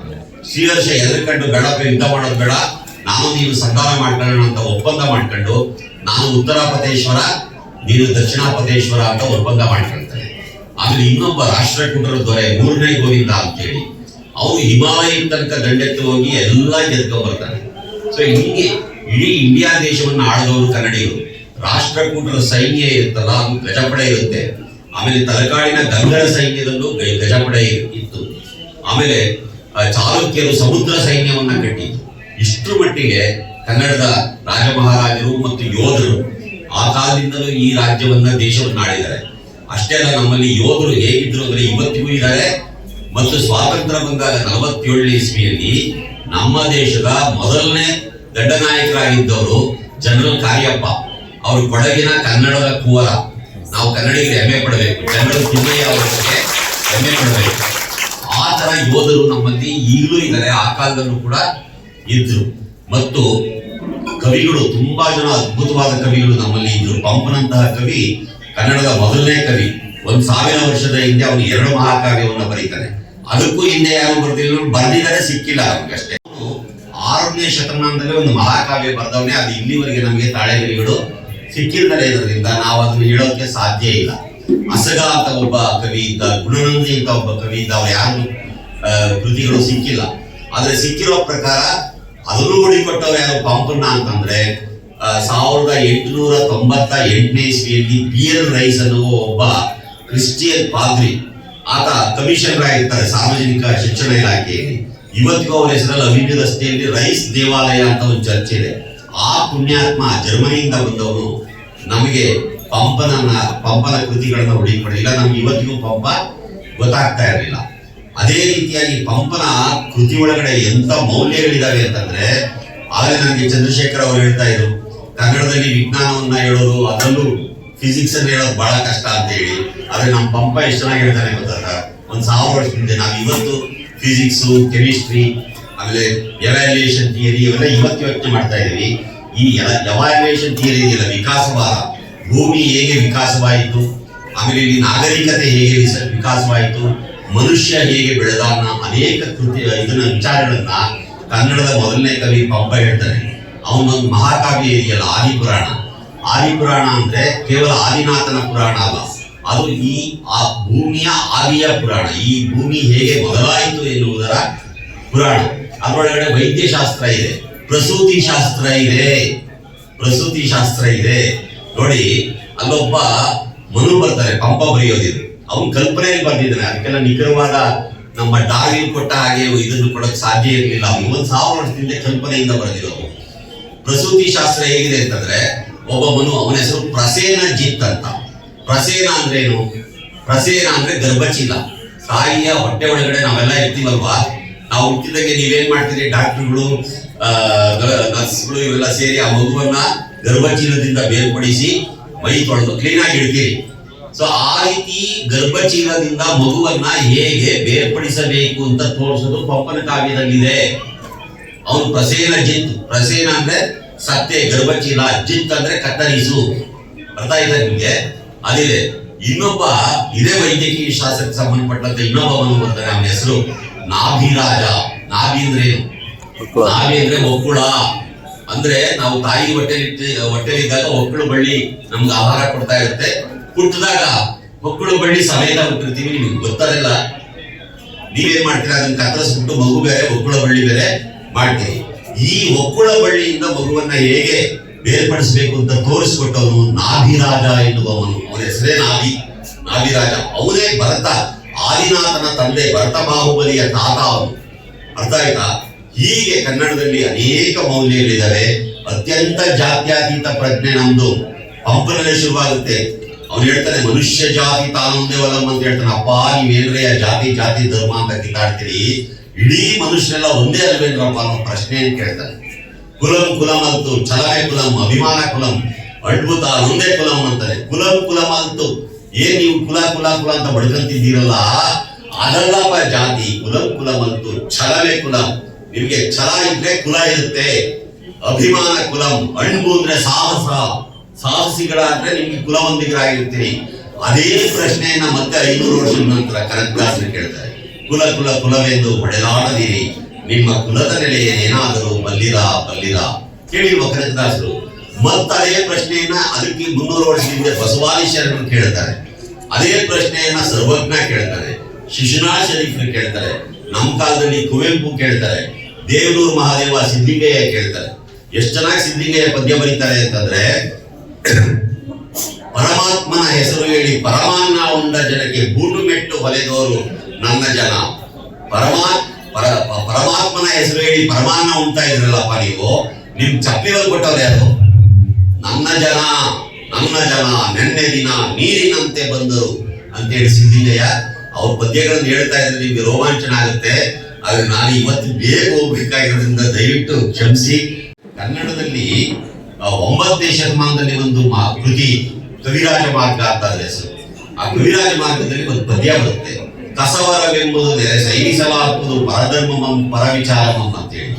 ಶ್ರೀಹರ್ಷ ಎದುರು ಕಂಡು ಬೇಡಪ್ಪ ಯುದ್ಧ ಮಾಡೋದು ಬೇಡ, ನಾನು ನೀನು ಸಂಧಾನ ಮಾಡ್ಕೊಳ್ಳೋಣ ಅಂತ ಒಪ್ಪಂದ ಮಾಡ್ಕೊಂಡು, ನಾನು ಉತ್ತರಾಪತೇಶ್ವರ ನೀನು ದಕ್ಷಿಣಾಪತೇಶ್ವರ ಅಂತ ಒಪ್ಪಂದ ಮಾಡ್ಕೊಳ್ತಾನೆ. ಆಮೇಲೆ ಇನ್ನೊಬ್ಬ ರಾಷ್ಟ್ರಕೂಟರ ದೊರೆ 3ನೇ ಗೋವಿಂದ ಅಂತೇಳಿ, ಅವನು ಹಿಮಾಲಯ ತನಕ ದಂಡೆತ್ತು ಹೋಗಿ ಎಲ್ಲ ಗೆದ್ಕೊಂಡ್ ಬರ್ತಾನೆ. ಸೊ ಹೀಗೆ ಇಡೀ ಇಂಡಿಯಾ ದೇಶವನ್ನು ಆಳಿದವರು ಕನ್ನಡಿಗರು. ರಾಷ್ಟ್ರಕೂಟರ ಸೈನ್ಯ ಇರುತ್ತಲ್ಲ, ಅದು ಗಜಪಡೆ ಇರುತ್ತೆ. ಆಮೇಲೆ ತಲಕಾಡಿನ ಗಂಗರ ಸೈನ್ಯದಲ್ಲೂ ಗಜಪಡೆ ಇತ್ತು. ಆಮೇಲೆ ಚಾಲುಕ್ಯರು ಸಮುದ್ರ ಸೈನ್ಯವನ್ನ ಕಟ್ಟಿತ್ತು. ಇಷ್ಟು ಮಟ್ಟಿಗೆ ಕನ್ನಡದ ರಾಜ ಮಹಾರಾಜರು ಮತ್ತು ಯೋಧರು ಆ ಕಾಲದಿಂದಲೂ ಈ ರಾಜ್ಯವನ್ನ ದೇಶವನ್ನ ಆಳಿದ್ದಾರೆ. ಅಷ್ಟೇ ಅಲ್ಲ, ನಮ್ಮಲ್ಲಿ ಯೋಧರು ಹೇಗಿದ್ರು ಅಂದ್ರೆ ಇವತ್ತಿಗೂ ಇದ್ದಾರೆ. ಮತ್ತು ಸ್ವಾತಂತ್ರ್ಯ ಬಂದಾಗ 47ನೇ ಇಸ್ವಿಯಲ್ಲಿ ನಮ್ಮ ದೇಶದ ಮೊದಲನೇ ದಂಡನಾಯಕರಾಗಿದ್ದವರು ಜನರಲ್ ಕಾರ್ಯಪ್ಪ. ಅವರು ಕೊಡಗಿನ ಕನ್ನಡದ ಕುವರ. ನಾವು ಕನ್ನಡಿಗರು ಹೆಮ್ಮೆ ಪಡಬೇಕು, ಜನರಲ್ ತಿಮ್ಮಯ್ಯ ಅವರ ಬಗ್ಗೆ ಹೆಮ್ಮೆ ಪಡಬೇಕು. ಆ ತರ ಯೋಧರು ನಮ್ಮಲ್ಲಿ ಈಗಲೂ ಇದ್ದಾರೆ, ಆ ಕಾಲದಲ್ಲೂ ಕೂಡ ಇದ್ರು. ಮತ್ತು ಕವಿಗಳು, ತುಂಬಾ ಜನ ಅದ್ಭುತವಾದ ಕವಿಗಳು ನಮ್ಮಲ್ಲಿ ಇದ್ರು. ಪಂಪನಂತಹ ಕವಿ ಕನ್ನಡದ ಮೊದಲನೇ ಕವಿ. 1,000 ವರ್ಷದ ಹಿಂದೆ ಅವನು 2 ಮಹಾಕಾವ್ಯವನ್ನ ಬರೀತಾನೆ. ಅದಕ್ಕೂ ಹಿಂದೆ ಯಾರು ಬರ್ದಿದ್ದಾರೆ, ಸಿಕ್ಕಿಲ್ಲ ಅವ್ರಿಗೆ ಅಷ್ಟೇ. 6ನೇ ಶತಮಾನದಲ್ಲಿ ಒಂದು ಮಹಾಕಾವ್ಯ ಬರ್ದವನೇ, ಅದು ಇಲ್ಲಿವರೆಗೆ ನಮಗೆ ತಾಳೆಗರಿಗಳು ಸಿಕ್ಕಿರ್ತಾರೆ. ಇದರಿಂದ ನಾವು ಅದನ್ನು ಹೇಳೋಕೆ ಸಾಧ್ಯ ಇಲ್ಲ. ಅಸಗ ಅಂತ ಒಬ್ಬ ಕವಿ ಇದ್ದ, ಗುಣನಂದಿ ಅಂತ ಒಬ್ಬ ಕವಿ ಇದ್ದ, ಅವ್ರು ಯಾರು ಕೃತಿಗಳು ಸಿಕ್ಕಿಲ್ಲ. ಆದ್ರೆ ಸಿಕ್ಕಿರೋ ಪ್ರಕಾರ ಅದನ್ನು ಹುಡಿಕೊಟ್ಟವ್ರು ಯಾರು ಪಂಪನ್ನ ಅಂತಂದ್ರೆ 1898ನೇ ಇಸ್ವಿಯಲ್ಲಿ BL ರೈಸ್ ಅನ್ನುವ ಒಬ್ಬ ಕ್ರಿಶ್ಚಿಯನ್ ಪಾದ್ರಿ, ಆತ ಕಮಿಷನರ್ ಆಗಿರ್ತಾರೆ ಸಾರ್ವಜನಿಕ ಶಿಕ್ಷಣ ಇಲಾಖೆಯಲ್ಲಿ. ಇವತ್ತಿಗೂ ಅವರ ಹೆಸರಲ್ಲಿ ಅಭಿವೃದ್ಧಿ ರಸ್ತೆಯಲ್ಲಿ ರೈಸ್ ದೇವಾಲಯ ಅಂತ ಒಂದು ಚರ್ಚ್ ಇದೆ. ಆ ಪುಣ್ಯಾತ್ಮ ಜರ್ಮನಿಯಿಂದ ಬಂದವನು ನಮಗೆ ಪಂಪನ ಕೃತಿಗಳನ್ನ ಹುಡುಕಿಕೊಂಡಿಲ್ಲ. ನಮ್ಗೆ ಇವತ್ತಿಗೂ ಪಂಪ ಗೊತ್ತಾಗ್ತಾ ಇರಲಿಲ್ಲ. ಅದೇ ರೀತಿಯಾಗಿ ಪಂಪನ ಕೃತಿ ಒಳಗಡೆ ಎಂತ ಮೌಲ್ಯಗಳಿದಾವೆ ಅಂತಂದ್ರೆ, ಆಗಲೇ ನನಗೆ ಚಂದ್ರಶೇಖರ್ ಅವರು ಹೇಳ್ತಾ ಇದ್ರು, ಕನ್ನಡದಲ್ಲಿ ವಿಜ್ಞಾನವನ್ನ ಹೇಳೋದು, ಅದರಲ್ಲೂ ಫಿಸಿಕ್ಸ್ ಅನ್ನ ಹೇಳೋದು ಬಹಳ ಕಷ್ಟ ಅಂತ ಹೇಳಿ. ಆದ್ರೆ ನಮ್ಮ ಪಂಪ ಎಷ್ಟು ಚೆನ್ನಾಗಿ ಹೇಳ್ತಾನೆ ಗೊತ್ತಾಗ, 1,000 ವರ್ಷದಿಂದ ನಾವು ಇವತ್ತು ಫಿಸಿಕ್ಸ್, ಕೆಮಿಸ್ಟ್ರಿ, ಆಮೇಲೆ ಎವ್ಯಾಲ್ಯೂಯೇಷನ್ ಥಿಯರಿ ಇವೆಲ್ಲ ಇವತ್ತು ಯೋಚನೆ ಮಾಡ್ತಾ ಇದೀವಿ. ಈ ಎವ್ಯಾಲ್ಯೂಯೇಷನ್ ಥಿಯರಿ ಇದೆಯಲ್ಲ, ವಿಕಾಸವಾದ, ಭೂಮಿ ಹೇಗೆ ವಿಕಾಸವಾಯಿತು, ಆಮೇಲೆ ಇಲ್ಲಿ ನಾಗರಿಕತೆ ಹೇಗೆ ವಿಕಾಸವಾಯಿತು, ಮನುಷ್ಯ ಹೇಗೆ ಬೆಳೆದ ಅನ್ನೋ ಅನೇಕ ಇದನ್ನ ವಿಚಾರಗಳನ್ನ ಕನ್ನಡದ ಮೊದಲನೇ ಕವಿ ಪಂಪ ಹೇಳ್ತಾನೆ. ಅವನೊಂದು ಮಹಾಕಾವ್ಯ ಇದೆಯಲ್ಲ, ಆದಿಪುರಾಣ. ಆದಿಪುರಾಣ ಅಂದ್ರೆ ಕೇವಲ ಆದಿನಾಥನ ಪುರಾಣ ಅಲ್ಲ, ಅದು ಆ ಭೂಮಿಯ ಆದಿಯ ಪುರಾಣ. ಈ ಭೂಮಿ ಹೇಗೆ ಮೊದಲಾಯಿತು ಎನ್ನುವುದರ ಪುರಾಣ. ಅದರೊಳಗಡೆ ವೈದ್ಯಶಾಸ್ತ್ರ ಇದೆ, ಪ್ರಸೂತಿ ಶಾಸ್ತ್ರ ಇದೆ. ನೋಡಿ, ಅಲ್ಲೊಬ್ಬ ಮನು ಬರ್ತಾರೆ, ಪಂಪ ಬರೆಯೋದಿದೆ. ಅವನು ಕಲ್ಪನೆಯಲ್ಲಿ ಬರ್ದಿದ್ದಾನೆ. ಅದಕ್ಕೆಲ್ಲ ನಿಖರವಾದ ನಮ್ಮ ಡಾರ್ವಿನ್ ಕೊಟ್ಟ ಹಾಗೆ ಇದನ್ನು ಕೊಡಕ್ ಸಾಧ್ಯ ಇರಲಿಲ್ಲ. ಅವನು 1,000 ವರ್ಷದಿಂದ ಕಲ್ಪನೆಯಿಂದ ಬರೆದಿರೋದು. ಪ್ರಸೂತಿ ಶಾಸ್ತ್ರ ಹೇಗಿದೆ ಅಂತಂದ್ರೆ, ಒಬ್ಬ ಮನು, ಅವನ ಹೆಸರು ಪ್ರಸೇನಜಿತ್ ಅಂತ. ಪ್ರಸೇನ ಅಂದ್ರೆ ಏನು? ಪ್ರಸೇನ ಅಂದ್ರೆ ಗರ್ಭಚೀಲ. ತಾಯಿಯ ಹೊಟ್ಟೆ ಒಳಗಡೆ ನಾವೆಲ್ಲ ಇರ್ತೀವಲ್ವಾ, ನಾವು ಹುಟ್ಟಿದಾಗೆ ನೀವೇನ್ ಮಾಡ್ತೀರಿ, ಡಾಕ್ಟರ್ಗಳು, ನರ್ಸ್ಗಳು ಇವೆಲ್ಲ ಸೇರಿ ಆ ಮಗುವನ್ನ ಗರ್ಭಚೀಲದಿಂದ ಬೇರ್ಪಡಿಸಿ ಮೈ ತೊಳೆದು ಕ್ಲೀನ್ ಆಗಿ ಇಡ್ತೀರಿ. ಸೊ ಆ ರೀತಿ ಗರ್ಭಚೀಲದಿಂದ ಮಗುವನ್ನ ಹೇಗೆ ಬೇರ್ಪಡಿಸಬೇಕು ಅಂತ ತೋರಿಸೋದು ಪಂಪನ ಕಾವ್ಯದಲ್ಲಿದೆ. ಅವನು ಪ್ರಸೇನ ಅಂದ್ರೆ ಸತ್ಯ, ಗರ್ಭಚೀಲ, ಜಿತ್ ಅಂದ್ರೆ ಕತ್ತರಿಸು. ಅರ್ಥ ಆಯ್ತಾ ನಿಮ್ಗೆ? ಅದಿದೆ. ಇನ್ನೊಬ್ಬ ಇದೇ ವೈದ್ಯಕೀಯ ಶಾಸ್ತ್ರಕ್ಕೆ ಸಂಬಂಧಪಟ್ಟಂತೆ ಇನ್ನೊಬ್ಬ ಬರ್ತಾನೆ, ಅವನ ಹೆಸರು ನಾಭಿರಾಜ. ನಾಭಿ ಅಂದ್ರೆ ಏನು? ನಾಭಿ ಅಂದ್ರೆ ಒಕ್ಕುಳ. ಅಂದ್ರೆ ನಾವು ತಾಯಿ ಹೊಟ್ಟೆಲಿದ್ದಾಗ ಒಕ್ಕಳು ಬಳ್ಳಿ ನಮ್ಗೆ ಆಹಾರ ಕೊಡ್ತಾ ಇರುತ್ತೆ. ಹುಟ್ಟಿದಾಗ ಒಕ್ಕಳು ಬಳ್ಳಿ ಸಮೇತ ಹುಟ್ಟಿರ್ತೀವಿ. ನಿಮ್ಗೆ ಗೊತ್ತದಲ್ಲ. ನೀವೇನ್ ಮಾಡ್ತೀರಾ? ಅದನ್ನ ಕತ್ತರಿಸ್ಬಿಟ್ಟು ಮಗು ಬೇರೆ ಒಕ್ಕುಳ ಬಳ್ಳಿ ಬೇರೆ ಮಾಡ್ತೀರಿ. ಈ ಒಕ್ಕುಳ ಬಳ್ಳಿಯಿಂದ ಮಗುವನ್ನ ಹೇಗೆ ಬೇರ್ಪಡಿಸಬೇಕು ಅಂತ ತೋರಿಸ್ಕೊಟ್ಟವನು ನಾಭಿರಾಜ ಎನ್ನುವವನು. ಅವನ ಹೆಸರೇ ನಾಭಿರಾಜ. ಅವನೇ ಭರತ, ಆದಿನಾಥನ ತಂದೆ, ಭರತ ಬಾಹುಬಲಿಯ ತಾತ ಅವನು. ಅರ್ಥ ಆಯ್ತಾ? ಹೀಗೆ ಕನ್ನಡದಲ್ಲಿ ಅನೇಕ ಮೌಲ್ಯಗಳಿದ್ದಾವೆ. ಅತ್ಯಂತ ಜಾತ್ಯತೀತ ಪ್ರಜ್ಞೆ ನಮ್ದು. ಪಂಪನಲ್ಲೇ ಶುರುವಾಗುತ್ತೆ. ಅವ್ನು ಹೇಳ್ತಾನೆ, ಮನುಷ್ಯ ಜಾತಿ ತಾನೊಂದೇ ಒಲಂ ಅಂತ ಹೇಳ್ತಾನೆ. ಅಪ್ಪ ನೀವೇನ್ರೆ ಜಾತಿ ಜಾತಿ ಧರ್ಮ ಅಂತ ಕಿತ್ತಾಡ್ತೀರಿ, ಇಡೀ ಮನುಷ್ಯರೆಲ್ಲ ಒಂದೇ ಅಲ್ವೇನ್ರಪ್ಪ ಅನ್ನೋ ಪ್ರಶ್ನೆಯನ್ನು ಕೇಳ್ತಾನೆ. ಕುಲಂ ಕುಲಂ ಅಂತು, ಛಲವೇ ಕುಲಂ, ಅಭಿಮಾನ ಕುಲಂ, ಅದ್ಭುತ ಒಂದೇ ಕುಲಂ ಅಂತಾನೆ. ಕುಲಂ ಕುಲಂ ಅಂತು, ಏನ್ ನೀವು ಕುಲ ಕುಲ ಕುಲ ಅಂತ ಬಡ್ಕಂತಿದ್ದೀರಲ್ಲ, ಅದಲ್ಲಪ್ಪ ಜಾತಿ. ಕುಲಂ ಕುಲಂ ಅಂತು, ಛಲವೇ ಕುಲಂ. ನಿಮ್ಗೆ ಛಲ ಇದ್ರೆ ಕುಲ ಇರುತ್ತೆ. ಅಭಿಮಾನ ಕುಲಂ, ಅಣ್ಬು ಅಂದ್ರೆ ಸಾಹಸಿಗಳ ಅಂದ್ರೆ ನಿಮ್ಗೆ ಕುಲವಂದಿಗರಾಗಿರ್ತೀರಿ. ಅದೇ ಪ್ರಶ್ನೆಯನ್ನ ಮತ್ತೆ 500 ವರ್ಷದ ನಂತರ ಕನಕದಾಸರು ಕೇಳ್ತಾರೆ. ಕುಲ ಕುಲ ಕುಲವೆಂದು ಹೊಡೆದಾಡದಿರಿ, ನಿಮ್ಮ ಕುಲದ ನೆಲೆಯೇನಾದರೂ ಬಲ್ಲಿರಾ ಕೇಳಿಲ್ವ ಕನಕದಾಸರು? ಮತ್ತೆ ಅದೇ ಪ್ರಶ್ನೆಯನ್ನ ಅದಕ್ಕೆ 300 ವರ್ಷದಿಂದ ಬಸವಾದಿ ಕೇಳ್ತಾರೆ. ಅದೇ ಪ್ರಶ್ನೆಯನ್ನ ಸರ್ವಜ್ಞ ಕೇಳ್ತಾರೆ, ಶಿಶುನಾಳ ಶರೀಫರು ಕೇಳ್ತಾರೆ, ನಮ್ಮ ಕಾಲದಲ್ಲಿ ಕುವೆಂಪು ಕೇಳ್ತಾರೆ, ದೇವನೂರು ಮಹಾದೇವ ಸಿದ್ಧಿಂಗಯ್ಯ ಕೇಳ್ತಾರೆ. ಎಷ್ಟು ಚೆನ್ನಾಗಿ ಸಿದ್ಧಿಂಗಯ್ಯ ಪದ್ಯ ಬರೀತಾರೆ ಅಂತಂದ್ರೆ, ಪರಮಾತ್ಮನ ಹೆಸರು ಹೇಳಿ ಪರಮಾನ್ನ ಉಂಡ ಜನಕ್ಕೆ ಬೂಟು ಮೆಟ್ಟು ಹೊಲೆದವರು ನನ್ನ ಜನ. ಪರಮಾತ್ಮನ ಹೆಸರು ಹೇಳಿ ಪರಮಾನ್ನ ಉಂಟಾ ಇದ್ರಲ್ಲಪ್ಪ ನೀವು, ನಿಮ್ ಚಪ್ಪಲಿ ಕೊಟ್ಟವ್ರು ಯಾರು? ನನ್ನ ಜನ ನೆನ್ನೆ ದಿನ ನೀರಿನಂತೆ ಬಂದರು ಅಂತೇಳಿ ಸಿದ್ಧಿಂಗಯ್ಯ ಅವ್ರ ಪದ್ಯಗಳನ್ನು ಹೇಳ್ತಾ ಇದ್ರೆ ನಿಮ್ಗೆ ರೋಮಾಂಚನ ಆಗುತ್ತೆ. ಆದ್ರೆ ನಾನು ಇವತ್ತು ಬೇಗ ಹೋಗ್ಬೇಕಾಗಿರೋದ್ರಿಂದ ದಯವಿಟ್ಟು ಕ್ಷಮಿಸಿ. ಕನ್ನಡದಲ್ಲಿ 9ನೇ ಶತಮಾನದಲ್ಲಿ ಒಂದು ಕೃತಿ ಕವಿರಾಜ ಮಾರ್ಗ ಅಂತ ಹೆಸರು. ಆ ಕವಿರಾಜ ಮಾರ್ಗದಲ್ಲಿ ಒಂದು ಪದ್ಯ ಬರುತ್ತೆ, ಕಸವರವೆಂಬುದು ನೆರೆ ಸೈರಿಸಲಾಗುವುದು ಪರಧರ್ಮಂ ಪರವಿಚಾರಮಂ ಅಂತೇಳಿ.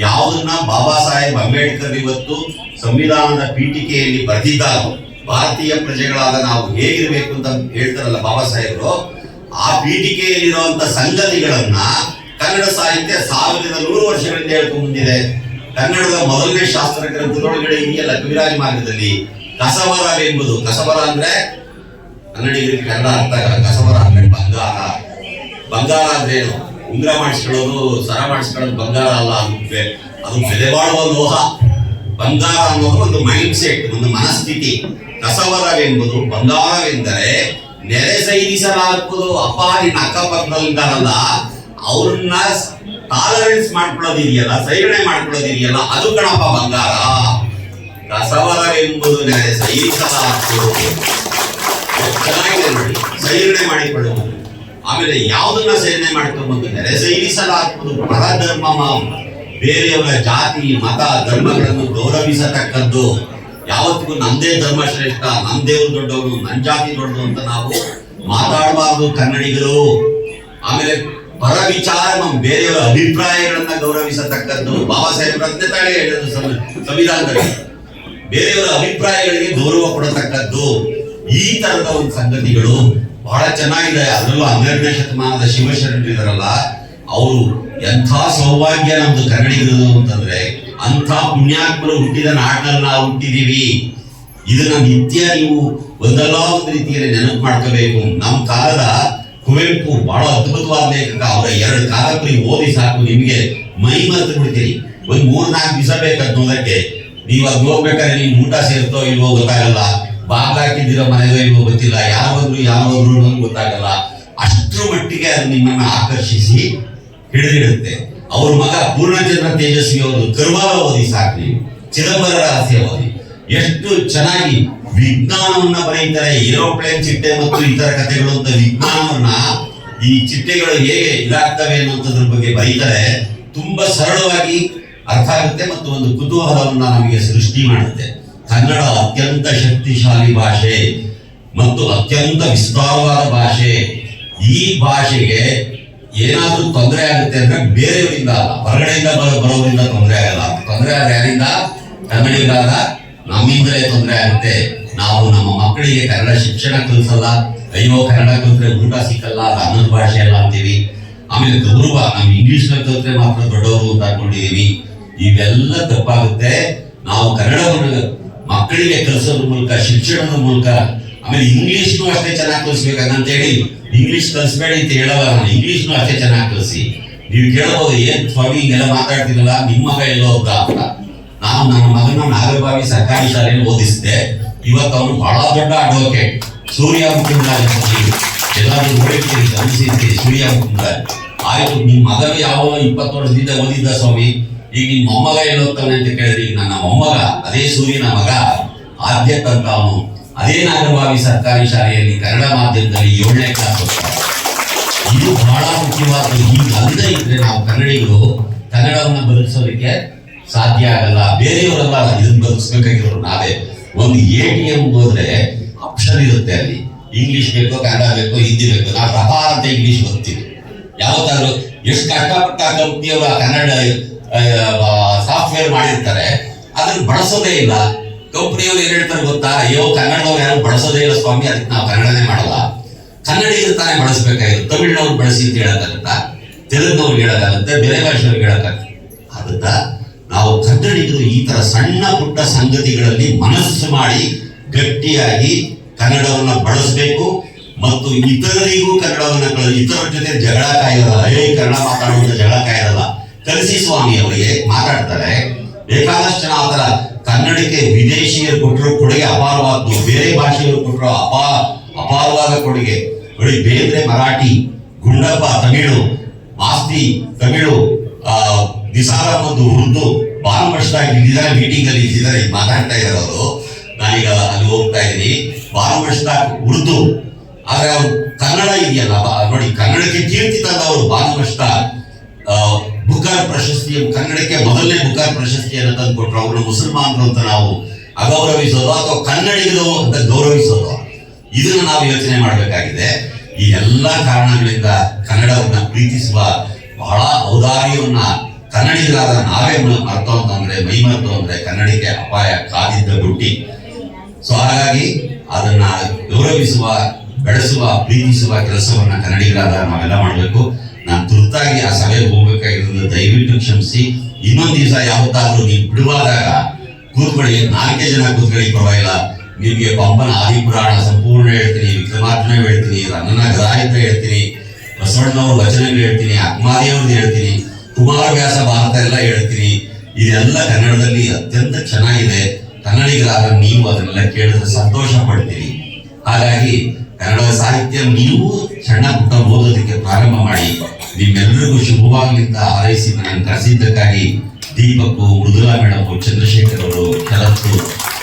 ಯಾವುದನ್ನ ಬಾಬಾ ಸಾಹೇಬ್ ಅಂಬೇಡ್ಕರ್ ಇವತ್ತು ಸಂವಿಧಾನದ ಪೀಠಿಕೆಯಲ್ಲಿ ಬರೆದಿದ್ದಾರೋ, ಭಾರತೀಯ ಪ್ರಜೆಗಳಾದ ನಾವು ಹೇಗಿರ್ಬೇಕು ಅಂತ ಹೇಳ್ತಾರಲ್ಲ ಬಾಬಾ ಸಾಹೇಬರು, ಆ ಪೀಠಿಕೆಯಲ್ಲಿರುವಂತ ಸಂಗತಿಗಳನ್ನ ಕನ್ನಡ ಸಾಹಿತ್ಯ 1100 ವರ್ಷಗಳಿಂದ ಹೇಳ್ಕೊಂಡು ಬಂದಿದೆ. ಕನ್ನಡದ ಮೊದಲನೇ ಶಾಸ್ತ್ರ ಗ್ರಂಥದೊಳಗಡೆ ಇದೆಯಲ್ಲ ಕವಿರಾಜ ಮಾರ್ಗದಲ್ಲಿ ಕಸವರವೆಂಬುದು. ಕಸವರ ಅಂದ್ರೆ ಕನ್ನಡಿಗರಿಗೆ ಕನ್ನಡ ಅರ್ಥ ಆಗಲ್ಲ. ಕಸವರ ಅಂದ್ರೆ ಬಂಗಾರ ಅಂದ್ರೆ ಏನು? ಉಂಗುರ ಮಾಡಿಸ್ಕೊಳ್ಳೋದು, ಸರ ಮಾಡಿಸ್ಕೊಳ್ಳೋದು ಬಂಗಾರ ಅಲ್ಲ. ಅದು ಬೆಲೆ ಬಾಳುವ ಲೋಹ. ಬಂಗಾರ ಅನ್ನೋದು ಒಂದು ಮೈಂಡ್ ಸೆಟ್, ಒಂದು ಮನಸ್ಥಿತಿ. ಕಸವರವೆಂಬುದು ಬಂಗಾರವೆಂದರೆ ನೆರೆ ಸೈರಿಸಲಾಗುವುದು. ಅಪ್ಪ ನಿನ್ನ ಅಕ್ಕಪಕ್ಕದಲ್ಲಿದ್ದಾರಲ್ಲ, ಅವ್ರನ್ನ ಟಾಲರೆನ್ಸ್ ಮಾಡ್ಕೊಳ್ಳೋದಿದೆಯಲ್ಲ, ಸೈರಣೆ ಮಾಡ್ಕೊಳ್ಳೋದಿದೆಯಲ್ಲ, ಅದು ಕಣಪ್ಪ ಬಂಗಾರ. ಕಸವರವೆಂಬುದು ನೆರೆ ಸೈರಿಸಲಾಗುವುದು. ಚೆನ್ನಾಗಿದೆ ನೋಡಿ, ಸೈರಣೆ ಮಾಡಿಕೊಳ್ಳುವುದು. ಆಮೇಲೆ ಯಾವುದನ್ನ ಸೇರಣೆ ಮಾಡ್ಕೊಂಡ್ಬಂದು ನೆರೆ ಸೈರಿಸಲಾಗುವುದು ಪರಧರ್ಮ, ಬೇರೆಯವರ ಜಾತಿ ಮತ ಧರ್ಮಗಳನ್ನು ಗೌರವಿಸತಕ್ಕದ್ದು. ಯಾವತ್ತಿಗೂ ನಮ್ದೇ ಧರ್ಮ ಶ್ರೇಷ್ಠ, ನಮ್ ದೇವ್ರು ದೊಡ್ಡವರು, ನನ್ ಜಾತಿ ದೊಡ್ಡದು ಅಂತ ನಾವು ಮಾತಾಡಬಾರ್ದು ಕನ್ನಡಿಗರು. ಆಮೇಲೆ ಪರ ವಿಚಾರ, ಬೇರೆಯವರ ಅಭಿಪ್ರಾಯಗಳನ್ನ ಗೌರವಿಸತಕ್ಕದ್ದು. ಬಾಬಾ ಸಾಹೇಬ್ರ ತಾಳೆ ಹೇಳಿದ್ರು ಸಂವಿಧಾನದಲ್ಲಿ, ಬೇರೆಯವರ ಅಭಿಪ್ರಾಯಗಳಿಗೆ ಗೌರವ ಕೊಡತಕ್ಕದ್ದು. ಈ ತರದ ಒಂದು ಸಂಗತಿಗಳು ಬಹಳ ಚೆನ್ನಾಗಿದೆ. ಅದರಲ್ಲೂ 12ನೇ ಶತಮಾನದ ಶಿವಶರಣರು ಇದಾರಲ್ಲ, ಅವರು ಎಂಥ ಸೌಭಾಗ್ಯ ನಮ್ದು ಕನ್ನಡಿಗರದು ಅಂತಂದ್ರೆ, ಅಂಥ ಪುಣ್ಯಾತ್ಮರು ಹುಟ್ಟಿದ ನಾಡಿನಲ್ಲಿ ನಾವು ಹುಟ್ಟಿದೀವಿ. ಇದನ್ನ ನಿತ್ಯ ನೀವು ಒಂದಲ್ಲ ಒಂದು ರೀತಿಯಲ್ಲಿ ನೆನಪು ಮಾಡ್ಕೋಬೇಕು. ನಮ್ಮ ಕಾಲದ ಕುವೆಂಪು ಬಹಳ ಅದ್ಭುತವಾದ ಲೇಖಕ. ಅವರ 2 ಕಾದಂಬರಿ ಓದಿ ಸಾಕು, ನಿಮ್ಗೆ ಮೈ ಮರೆತು ಬಿಡ್ತೀರಿ. ಒಂದ್ 3-4 ದಿವಸ ಬೇಕಂತ ನೋಡಕ್ಕೆ. ನೀವು ಅದು ಹೋಗ್ಬೇಕಾದ್ರೆ ನಿಮ್ ಊಟ ಸೇರ್ತೋ ಇಲ್ವೋ ಗೊತ್ತಾಗಲ್ಲ, ಬಾಗ್ಲ ಹಾಕಿದ್ದೀರೋ ಮನೆಗೋ ಇಲ್ವೋ ಗೊತ್ತಿಲ್ಲ, ಯಾರು ಬಂದ್ರು ಗೊತ್ತಾಗಲ್ಲ. ಅಷ್ಟರ ಮಟ್ಟಿಗೆ ಅದು ನಿಮ್ಮನ್ನ ಆಕರ್ಷಿಸಿ ಹಿಡಿದಿಡುತ್ತೆ. ಅವ್ರ ಮಗ ಪೂರ್ಣಚಂದ್ರ ತೇಜಸ್ವಿ ಅವರು ಕರ್ವಾಲ ಓದಿ ಸಾಕು, ನೀವು ಚಿದಂಬರ ರಹಸ್ಯ ಓದಿ. ಎಷ್ಟು ಚೆನ್ನಾಗಿ ವಿಜ್ಞಾನವನ್ನ ಬರೀತಾರೆ. ಏರೋಪ್ಲೇನ್ ಚಿಟ್ಟೆ ಮತ್ತು ಇತರ ಕಥೆಗಳು ಅಂತ ವಿಜ್ಞಾನವನ್ನ, ಈ ಚಿಟ್ಟೆಗಳು ಹೇಗೆ ಇದಾಗ್ತವೆ ಅನ್ನುವಂಥದ್ರ ಬಗ್ಗೆ ಬರೀತಾರೆ. ತುಂಬಾ ಸರಳವಾಗಿ ಅರ್ಥ ಆಗುತ್ತೆ ಮತ್ತು ಒಂದು ಕುತೂಹಲವನ್ನ ನಮಗೆ ಸೃಷ್ಟಿ ಮಾಡುತ್ತೆ. ಕನ್ನಡ ಅತ್ಯಂತ ಶಕ್ತಿಶಾಲಿ ಭಾಷೆ ಮತ್ತು ಅತ್ಯಂತ ವಿಸ್ತಾರವಾದ ಭಾಷೆ. ಈ ಭಾಷೆಗೆ ಏನಾದ್ರೂ ತೊಂದರೆ ಆಗುತ್ತೆ ಅಂದ್ರೆ ಬೇರೆಯವರಿಂದ ಅಲ್ಲ, ಹೊರಗಡೆಯಿಂದ ಬರೋದ್ರಿಂದ ತೊಂದರೆ ಆಗಲ್ಲ. ತೊಂದರೆ ಆದ್ರೆ ಯಾರಿಂದ? ಕನ್ನಡಿಗರಾದ ನಮ್ಮಿಂದಲೇ ತೊಂದರೆ ಆಗುತ್ತೆ. ನಾವು ನಮ್ಮ ಮಕ್ಕಳಿಗೆ ಕನ್ನಡ ಶಿಕ್ಷಣ ಕಲಿಸಲ್ಲ, ಅಯ್ಯೋ ಕನ್ನಡ ಕಲಿತ್ರೆ ಊಟ ಸಿಕ್ಕಲ್ಲ, ಅದು ಅನ್ನದ ಭಾಷೆ ಅಲ್ಲ ಅಂತೀವಿ. ಆಮೇಲೆ ಗೌರವ, ನಾವು ಇಂಗ್ಲಿಷ್ ಕಲಿತ್ರೆ ಮಾತ್ರ ದೊಡ್ಡವರು ಅಂತ ಅನ್ಕೊಂಡಿದೀವಿ. ಇವೆಲ್ಲ ತಪ್ಪಾಗುತ್ತೆ. ನಾವು ಕನ್ನಡವನ್ನು ಮಕ್ಕಳಿಗೆ ಕಲಿಸೋದ್ರ ಮೂಲಕ, ಶಿಕ್ಷಣದ ಮೂಲಕ, ಆಮೇಲೆ ಇಂಗ್ಲಿಷ್ನು ಅಷ್ಟೇ ಚೆನ್ನಾಗಿ ಕಲಿಸ್ಬೇಕಂತ ಹೇಳಿ ಇಂಗ್ಲಿಷ್ ಕಲಿಸ್ಬೇಡಿ ಅಂತ ಹೇಳಲ್ಲ ನಾನು, ಇಂಗ್ಲಿಷ್ನು ಅಷ್ಟೇ ಚೆನ್ನಾಗಿ ಕಲಿಸಿ. ನೀವು ಕೇಳಬಹುದು, ಏನ್ ಸ್ವಾಮಿ ಹಿಂಗೆಲ್ಲ ಮಾತಾಡ್ತಿರಲ್ಲ, ನಿಮ್ಮ ಮಗ ಎಲ್ಲೋ ಹೋದ ಅಂತ. ನಾನು ನನ್ನ ಮಗನ ನಾಗರಬಾವಿ ಸರ್ಕಾರಿ ಶಾಲೆಯಲ್ಲಿ ಓದಿಸಿದೆ. ಇವತ್ತು ಅವನು ಬಹಳ ದೊಡ್ಡ ಅಡ್ವೊಕೇಟ್, ಸೂರ್ಯ ಮುಕುಂದರಾಜ್. ಎಲ್ಲರೂ ನೋಡಿರ್ತೀರಿ, ಗಮನಿಸಿರ್ತೀರಿ, ಸೂರ್ಯ ಮುಕುಂದರಾಜ್. ಆಯ್ತು, ನಿಮ್ ಮಗನು ಯಾವ 20 ವರ್ಷದಿಂದ ಓದಿದ್ದ ಸ್ವಾಮಿ, ಈಗ ನಿಮ್ಮ ಮೊಮ್ಮಗ ಎಲ್ಲೋಗ್ತಾನೆ ಅಂತ ಕೇಳಿದ್ರೆ, ಈಗ ನನ್ನ ಮೊಮ್ಮಗ ಅದೇ ಸೂರ್ಯನ ಮಗ ಆದ್ಯತ್ ಅಂತ, ಅವನು ಅದೇ ನಾಗರಬಾವಿ ಸರ್ಕಾರಿ ಶಾಲೆಯಲ್ಲಿ ಕನ್ನಡ ಮಾಧ್ಯಮದಲ್ಲಿ 7ನೇ ಕ್ಲಾಸ್ ಓದ್ತಾನೆ. ಇದು ಬಹಳ ಮುಖ್ಯವಾದ. ಈಗ ಅಲ್ಲದೆ ಇದ್ರೆ ನಾವು ಕನ್ನಡಿಗರು ಕನ್ನಡವನ್ನು ಬದುಕಿಸೋದಕ್ಕೆ ಸಾಧ್ಯ ಆಗಲ್ಲ. ಬೇರೆಯವರೆಲ್ಲ ಇದನ್ನ ಬದುಕಿಸ್ಬೇಕಾಗಿರೋರು ನಾವೇ. ಒಂದು ATM ಹೋದ್ರೆ ಆಪ್ಷನ್ ಇರುತ್ತೆ, ಅಲ್ಲಿ ಇಂಗ್ಲಿಷ್ ಬೇಕೋ, ಕನ್ನಡ ಬೇಕೋ, ಹಿಂದಿ ಬೇಕೋ. ನಾವು ಪ್ರಕಾರ ಅಂತ ಇಂಗ್ಲಿಷ್ ಬರ್ತೀವಿ. ಯಾವತ್ತಾದ್ರು ಎಷ್ಟು ಕಷ್ಟಪಟ್ಟ ಕಂಪ್ನಿಯವರು ಕನ್ನಡ ಸಾಫ್ಟ್ವೇರ್ ಮಾಡಿರ್ತಾರೆ, ಅದನ್ನ ಬಳಸೋದೇ ಇಲ್ಲ. ಕಂಪ್ನಿಯವ್ರು ಏನ್ ಹೇಳ್ತಾರೆ ಗೊತ್ತಾ, ಅಯ್ಯೋ ಕನ್ನಡದವ್ರು ಯಾರು ಬಳಸೋದೇ ಇಲ್ಲ ಸ್ವಾಮಿ, ಅದಕ್ಕೆ ನಾವು ಕನ್ನಡನೇ ಮಾಡಲ್ಲ. ಕನ್ನಡಿಗರು ತಾನೇ ಬಳಸಬೇಕಾಗಿರುತ್ತೆ. ತಮಿಳ್ನವ್ರು ಬಳಸಿ ಅಂತ ಹೇಳಕ್ಕಾಗತ್ತಾ, ತೆಲುಗಿನವ್ರಿಗೆ ಹೇಳಕ್ಕಾಗತ್ತೆ, ಬೇರೆ ಭಾಷೆಯವ್ರಿಗೆ ಹೇಳಕ್ಕಾಗತ್ತೆ. ಅದನ್ನ ನಾವು ಕನ್ನಡಿಗರು ಈ ತರ ಸಣ್ಣ ಪುಟ್ಟ ಸಂಗತಿಗಳಲ್ಲಿ ಮನಸ್ಸು ಮಾಡಿ ಗಟ್ಟಿಯಾಗಿ ಕನ್ನಡವನ್ನ ಬಳಸಬೇಕು. ಮತ್ತು ಇತರರಿಗೂ ಕನ್ನಡವನ್ನ ಇತರರ ಜೊತೆ ಜಗಳ ಕಾಯಿರಲ್ಲ, ಕನ್ನಡ ಮಾತಾಡುವಂತ ಜಗಳ ಕಾಯಿರಲ್ಲ. ಕಲಿಸಿ ಸ್ವಾಮಿ ಅವರಿಗೆ ಮಾತಾಡ್ತಾರೆ. ಬೇಕಾದಷ್ಟು ಜನ ಆತರ ಕನ್ನಡಕ್ಕೆ ವಿದೇಶಿಯರು ಕೊಟ್ಟರು ಕೊಡುಗೆ ಅಪಾರವಾದ್ದು, ಬೇರೆ ಭಾಷೆಯವರು ಕೊಟ್ಟರು ಅಪಾರವಾದ ಕೊಡುಗೆ. ನೋಡಿ, ಬೇಂದ್ರೆ ಮರಾಠಿ, ಗುಂಡಪ್ಪ ತಮಿಳು, ಮಾಸ್ತಿ ತಮಿಳು, ನಿಸಾರ್ ಅಹಮದ್ ಉರ್ದು, ಭಾನುಮಸ್ತಾಕ್ ಇಲ್ಲಿದ್ದಾರೆ, ಮೀಟಿಂಗ್ ಅಲ್ಲಿ ಇದ್ದಾರೆ, ಮಾತಾಡ್ತಾ ಇದ್ದಾರೆ ಅವರು. ನಾನೀಗ ಅಲ್ಲಿ ಹೋಗ್ತಾ ಇದ್ದೀನಿ. ಭಾನುಮಸ್ತಾಕ್ ಉರ್ದು, ಆದ್ರೆ ಅವ್ರು ಕನ್ನಡ ಇದೆಯಲ್ಲ ನೋಡಿ, ಕನ್ನಡಕ್ಕೆ ಕೀರ್ತಿ ತಂದವರು ಭಾನುಮಸ್ತಾಕ್. ಬುಕಾರ್ ಪ್ರಶಸ್ತಿ, ಕನ್ನಡಕ್ಕೆ ಮೊದಲನೇ ಬುಕಾರ್ ಪ್ರಶಸ್ತಿಯನ್ನು ತಂದು ಕೊಟ್ಟರು. ಅವರು ಮುಸಲ್ಮಾನರು ಅಂತ ನಾವು ಅಗೌರವಿಸೋದು ಅಥವಾ ಕನ್ನಡಿಗರು ಅಂತ ಗೌರವಿಸೋದು, ಇದನ್ನು ನಾವು ಯೋಚನೆ ಮಾಡಬೇಕಾಗಿದೆ. ಈ ಎಲ್ಲ ಕಾರಣಗಳಿಂದ ಕನ್ನಡವನ್ನ ಪ್ರೀತಿಸುವ ಬಹಳ ಔದಾರ್ಯವನ್ನ ಕನ್ನಡಿಗರಾದ ನಾವೇ ಮರೆತು ಅಂತಂದ್ರೆ, ಮೈ ಮರೆತು ಅಂದ್ರೆ ಕನ್ನಡಿಗೆ ಅಪಾಯ ಕಾದಿದ್ದ ಗುಟ್ಟಿ. ಸೊ ಹಾಗಾಗಿ ಅದನ್ನ ಗೌರವಿಸುವ, ಬೆಳೆಸುವ, ಪ್ರೀತಿಸುವ ಕೆಲಸವನ್ನ ಕನ್ನಡಿಗರಾದ ನಾವೆಲ್ಲ ಮಾಡಬೇಕು. ನಾನು ತುರ್ತಾಗಿ ಆ ಸಭೆಗೆ ಹೋಗ್ಬೇಕಾಗಿರೋದು, ದಯವಿಟ್ಟು ಕ್ಷಮಿಸಿ. ಇನ್ನೊಂದು ದಿವಸ ಯಾವತ್ತಾದ್ರೂ ನೀವು ಬಿಡುವಾದಾಗ ಕೂತ್ಕೊಳ್ಳಿ, 4 ಜನ ಕೂತ್ಕೊಳ್ಳಿ, ಪರವಾಗಿಲ್ಲ. ನಿಮಗೆ ಪಂಪನ ಆದಿಪುರಾಣ ಸಂಪೂರ್ಣ ಹೇಳ್ತೀನಿ, ವಿಕ್ರಮಾರ್ಜುನ ಹೇಳ್ತೀನಿ, ರನ್ನನ ಗದಾಯುಧ ಹೇಳ್ತೀನಿ, ಬಸವಣ್ಣನವ್ರ ವಚನಗಳು ಹೇಳ್ತೀನಿ, ಅಕ್ಮಾದಿಯವ್ರದ್ದು ಹೇಳ್ತೀನಿ, ಕುಮಾರವ್ಯಾಸ ಭಾರತ ಎಲ್ಲ ಹೇಳ್ತೀನಿ. ಇದೆಲ್ಲ ಕನ್ನಡದಲ್ಲಿ ಅತ್ಯಂತ ಚೆನ್ನಾಗಿದೆ. ಕನ್ನಡಿಗರಾದ ನೀವು ಅದನ್ನೆಲ್ಲ ಕೇಳಿದ್ರೆ ಸಂತೋಷ ಪಡ್ತೀರಿ. ಹಾಗಾಗಿ ಕನ್ನಡ ಸಾಹಿತ್ಯ ನೀವು ಸಣ್ಣ ಪುಟ್ಟ ಓದೋದಕ್ಕೆ ಪ್ರಾರಂಭ ಮಾಡಿ. ನಿಮ್ಮೆಲ್ಲರಿಗೂ ಶುಭವಾಗಲಿಂದ ಹಾರೈಸಿ ನನ್ನ ಕರೆಸಿದ್ದಕ್ಕಾಗಿ ದೀಪಕ್ಕು, ಮೃದುಲಾ ಮೇಡಮ್, ಚಂದ್ರಶೇಖರ್ ಅವರು, ಶರತ್ತು,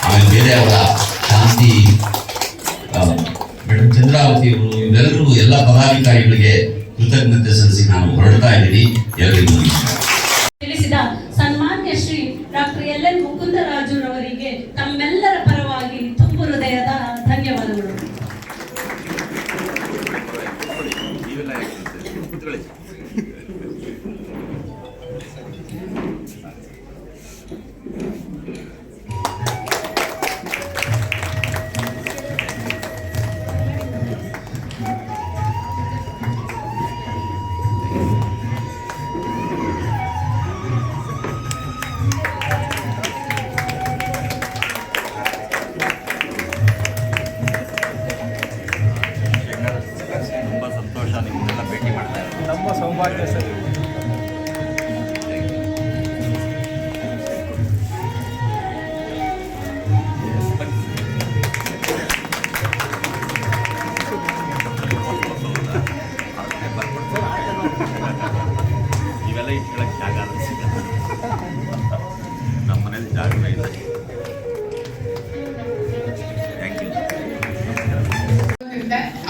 ಆಮೇಲೆ ಬೇರೆ ಅವರ ಶಾಂತಿ ಮೇಡಮ್, ಚಂದ್ರಾವತಿ ಅವರು, ಇವರೆಲ್ಲರೂ ಎಲ್ಲ ಪದಾಧಿಕಾರಿಗಳಿಗೆ ಕೃತಜ್ಞತೆ ಸಲ್ಲಿಸಿ ನಾನು ಹೊರಡ್ತಾ ಇದ್ದೀನಿ. ಎಲ್ಲರಿಗೂ ತಿಳಿಸಿದ ಸನ್ಮಾನ್ಯ ಶ್ರೀ ಡಾಕ್ಟರ್ LN ಮುಕುಂದರಾಜುರವರಿಗೆ ತಮ್ಮೆಲ್ಲರ ಪರವಾಗಿ ತುಂಬು ಹೃದಯದ ಧನ್ಯವಾದಗಳು. ತುಂಬ ಸಂತೋಷ ನಿಮ್ಮನ್ನೆಲ್ಲ ಭೇಟಿ ಮಾಡ್ತಾ ಇರೋದು. ನಮ್ಮ ಸೌಭಾಗ್ಯ ಸರ್. ಇವೆಲ್ಲ ಇಟ್ಕೊಳ್ಳೋಕೆ ಜಾಗ ಸಿಗಲ್ಲ, ನಮ್ಮ ಮನೇಲಿ ಜಾಗವೇ ಇಲ್ಲ. Thank you.